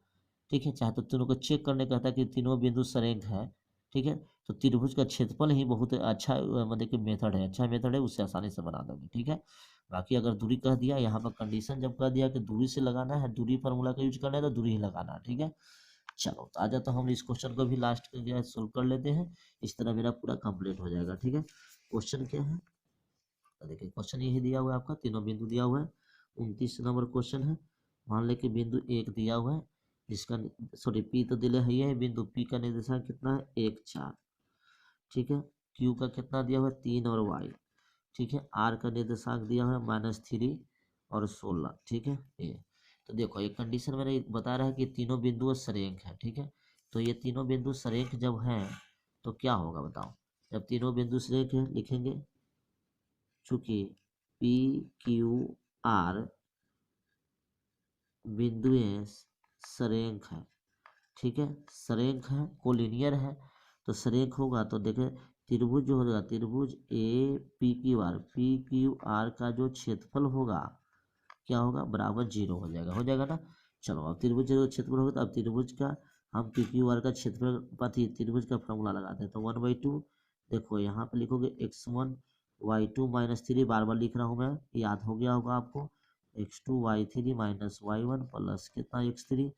ठीक है, चाहे तो तीनों को चेक करने कहता है कि तीनों बिंदु सरेख है, ठीक है। तो त्रिभुज का क्षेत्रफल ही बहुत अच्छा मतलब कि मेथड है, अच्छा मेथड है, उससे आसानी से बना दोगे, ठीक है। बाकी अगर दूरी कह दिया, यहाँ पर कंडीशन जब कह दिया कि दूरी से लगाना है, दूरी फार्मूला का यूज करना है तो दूरी ही लगाना है, ठीक है। चलो तो आ जाता तो हम इस क्वेश्चन को भी लास्ट के सोल्व कर लेते हैं। इस तरह मेरा पूरा कंप्लीट हो जाएगा, ठीक है। क्वेश्चन क्या है, तो देखिए क्वेश्चन यही दिया हुआ है आपका, तीनों बिंदु दिया हुआ है। 29 नंबर क्वेश्चन है। मान ले कि बिंदु एक दिया हुआ है जिसका, सॉरी पी तो दिले है बिंदु पी का निर्देशांक कितना है 1 4, ठीक है। क्यू का कितना दिया हुआ है 3 और वाई, ठीक है। आर का निर्देशांक दिया हुआ है -3 और 16, ठीक है। ये तो देखो ये कंडीशन मैंने बता रहा है कि तीनों बिंदु सरेख है, ठीक है। तो ये तीनों बिंदु सरेख जब हैं तो क्या होगा बताओ। जब तीनों बिंदु सरेख है लिखेंगे, चूंकि पी क्यू आर बिंदुएं सरेख है, ठीक है। सरेख है, कोलिनियर है, तो सरेख होगा तो देखे त्रिभुज जो होगा, त्रिभुज ए पी क्यू आर का जो क्षेत्रफल होगा क्या होगा, बराबर 0 हो जाएगा, ना। चलो अब त्रिभुज जो क्षेत्रफल होगा तो अब त्रिभुज का हम पी क्यू आर का क्षेत्रफल पति त्रिभुज का फॉर्मूला लगाते हैं। तो 1/2 देखो यहाँ पे लिखोगे x1 y2 -3, बार बार लिख रहा हूँ मैं, याद हो गया होगा आपको। x2 y3 minus y1 plus कितना x3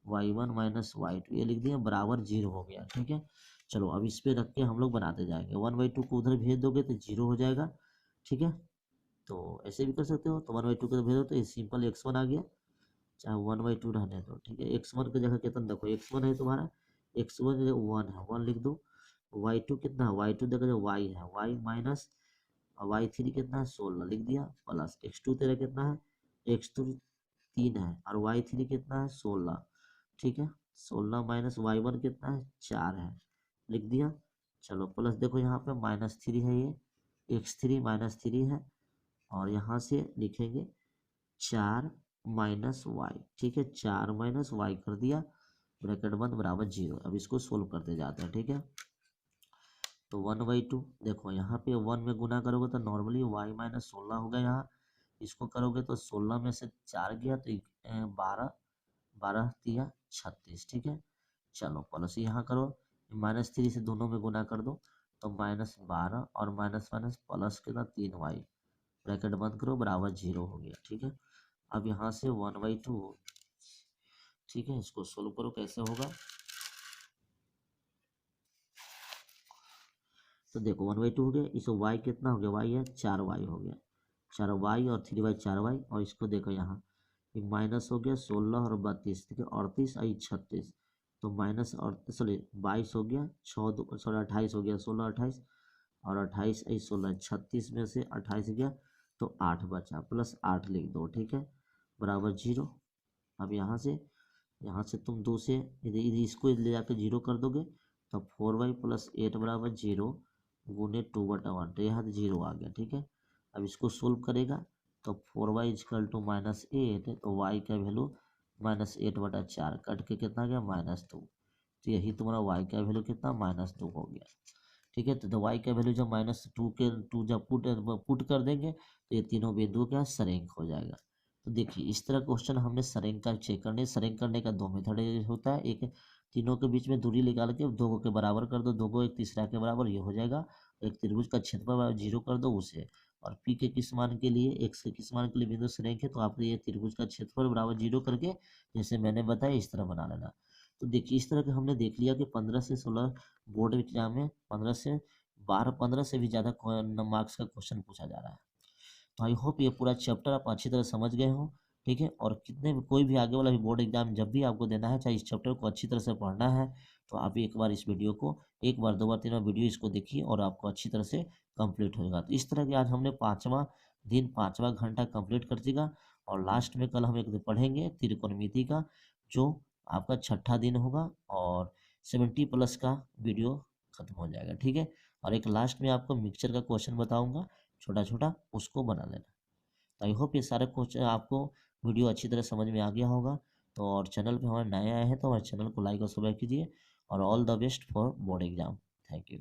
y1 माइनस y2, ये लिख दिया बराबर 0 हो गया, ठीक है। चलो अब इस पे रख के हम लोग बनाते जाएंगे। 1/2 को उधर भेज दोगे तो 0 हो जाएगा, ठीक है। तो ऐसे भी कर सकते हो, तो 1/2 को भेज दो तो ये सिंपल x1 आ गया, चाहे 1/2 रहने दो, ठीक है। x1 की जगह कितना देखो, x1 है तुम्हारा, x1 1 है, 1 लिख दो। y2 कितना है, y2 देखो जो y है, y माइनस y3 कितना है 16 लिख दिया, प्लस x2 तेरा कितना है, x2 3 है और y3 कितना है 16, ठीक है। 16 माइनस y1 कितना है 4 है, लिख दिया। चलो प्लस देखो यहाँ पे -3 है, ये x3 -3 है, और यहाँ से लिखेंगे 4 माइनस वाई, ठीक है। 4 माइनस वाई कर दिया, ब्रैकेट बंद बराबर 0। अब इसको सोल्व करते जाते हैं, ठीक है। तो 1/2 देखो यहाँ पे 1 में गुना करोगे तो नॉर्मली y -16 होगा, यहाँ इसको करोगे तो 16 में से 4 गया तो 12, 12 दिया 36, ठीक है। चलो प्लस यहाँ करो, -3 से दोनों में गुना कर दो तो -12 और माइनस माइनस प्लस कितना 3y, ब्रैकेट बंद करो बराबर 0 हो गया, ठीक है। अब यहाँ से 1/2, ठीक है, इसको सोल्व करो कैसे होगा। तो देखो 1/2 हो गया, इसको y कितना हो गया, y है 4y हो गया, 4y और 3y 4y, और इसको देखो यहाँ ये माइनस हो गया 16 और 32, ठीक है, 38 आई 36, तो माइनस और सॉरी 22 हो गया, 6 सॉरी 28 हो गया, 16 28 और 28 आई 16, 36 में से 28 गया तो 8 बचा, प्लस 8 लिख दो, ठीक है, बराबर 0। अब यहाँ से तुम 2 से इसको ले जाकर 0 कर दोगे तो 4y प्लस 8 बराबर 0 गुने 2/1, तो यहाँ 0 आ गया, ठीक है। अब इसको सोल्व करेगा तो 4y इजकल टू -8, तो y का वैल्यू -8/4 कट के कितना गया -2, तो यही तुम्हारा y का वैल्यू कितना -2 हो गया, ठीक है। तो y का वैल्यू जब -2 के 2 जब पुट कर देंगे तो ये तीनों बिंदुओं का सरेख हो जाएगा। तो देखिए इस तरह क्वेश्चन हमने सरेख का चेक करने, सरेख करने का 2 मेथड होता है। एक तीनों के बीच में दूरी निकाल के 2 के बराबर कर दो, 2 को एक तीसरा के बराबर, ये हो जाएगा। एक त्रिभुज का क्षेत्रफल 0 कर दो उसे, और पी के किस मान के लिए, एक्स के किस मान के लिए बिंदु सरेख है, तो आप ये त्रिभुज का क्षेत्रफल बराबर 0 करके जैसे मैंने बताया इस तरह बना लेना। तो देखिए इस तरह के हमने देख लिया कि 15 से 16 बोर्ड एग्जाम में 15 से 12, 15 से भी ज़्यादा मार्क्स का क्वेश्चन पूछा जा रहा है। तो आई होप ये पूरा चैप्टर आप अच्छी तरह समझ गए हो, ठीक है। और कितने भी कोई भी आगे वाला भी बोर्ड एग्जाम जब भी आपको देना है, चाहे इस चैप्टर को अच्छी तरह से पढ़ना है, तो आप एक बार इस वीडियो को एक बार, 2 बार, 3 बार वीडियो इसको देखिए और आपको अच्छी तरह से कंप्लीट होगा। तो इस तरह के आज हमने 5वां दिन 5वां घंटा कंप्लीट कर देगा। और लास्ट में कल हम एक दिन पढ़ेंगे त्रिकोणमिति का, जो आपका 6ठा दिन होगा और 70+ का वीडियो खत्म हो जाएगा, ठीक है। और एक लास्ट में आपको मिक्सचर का क्वेश्चन बताऊंगा छोटा छोटा, उसको बना लेना। तो आई होप ये सारे क्वेश्चन आपको वीडियो अच्छी तरह समझ में आ गया होगा। तो और चैनल पे हमारे नए आए हैं तो हमारे चैनल को लाइक और सब्सक्राइब कीजिए। और all the best for board exam. Thank you.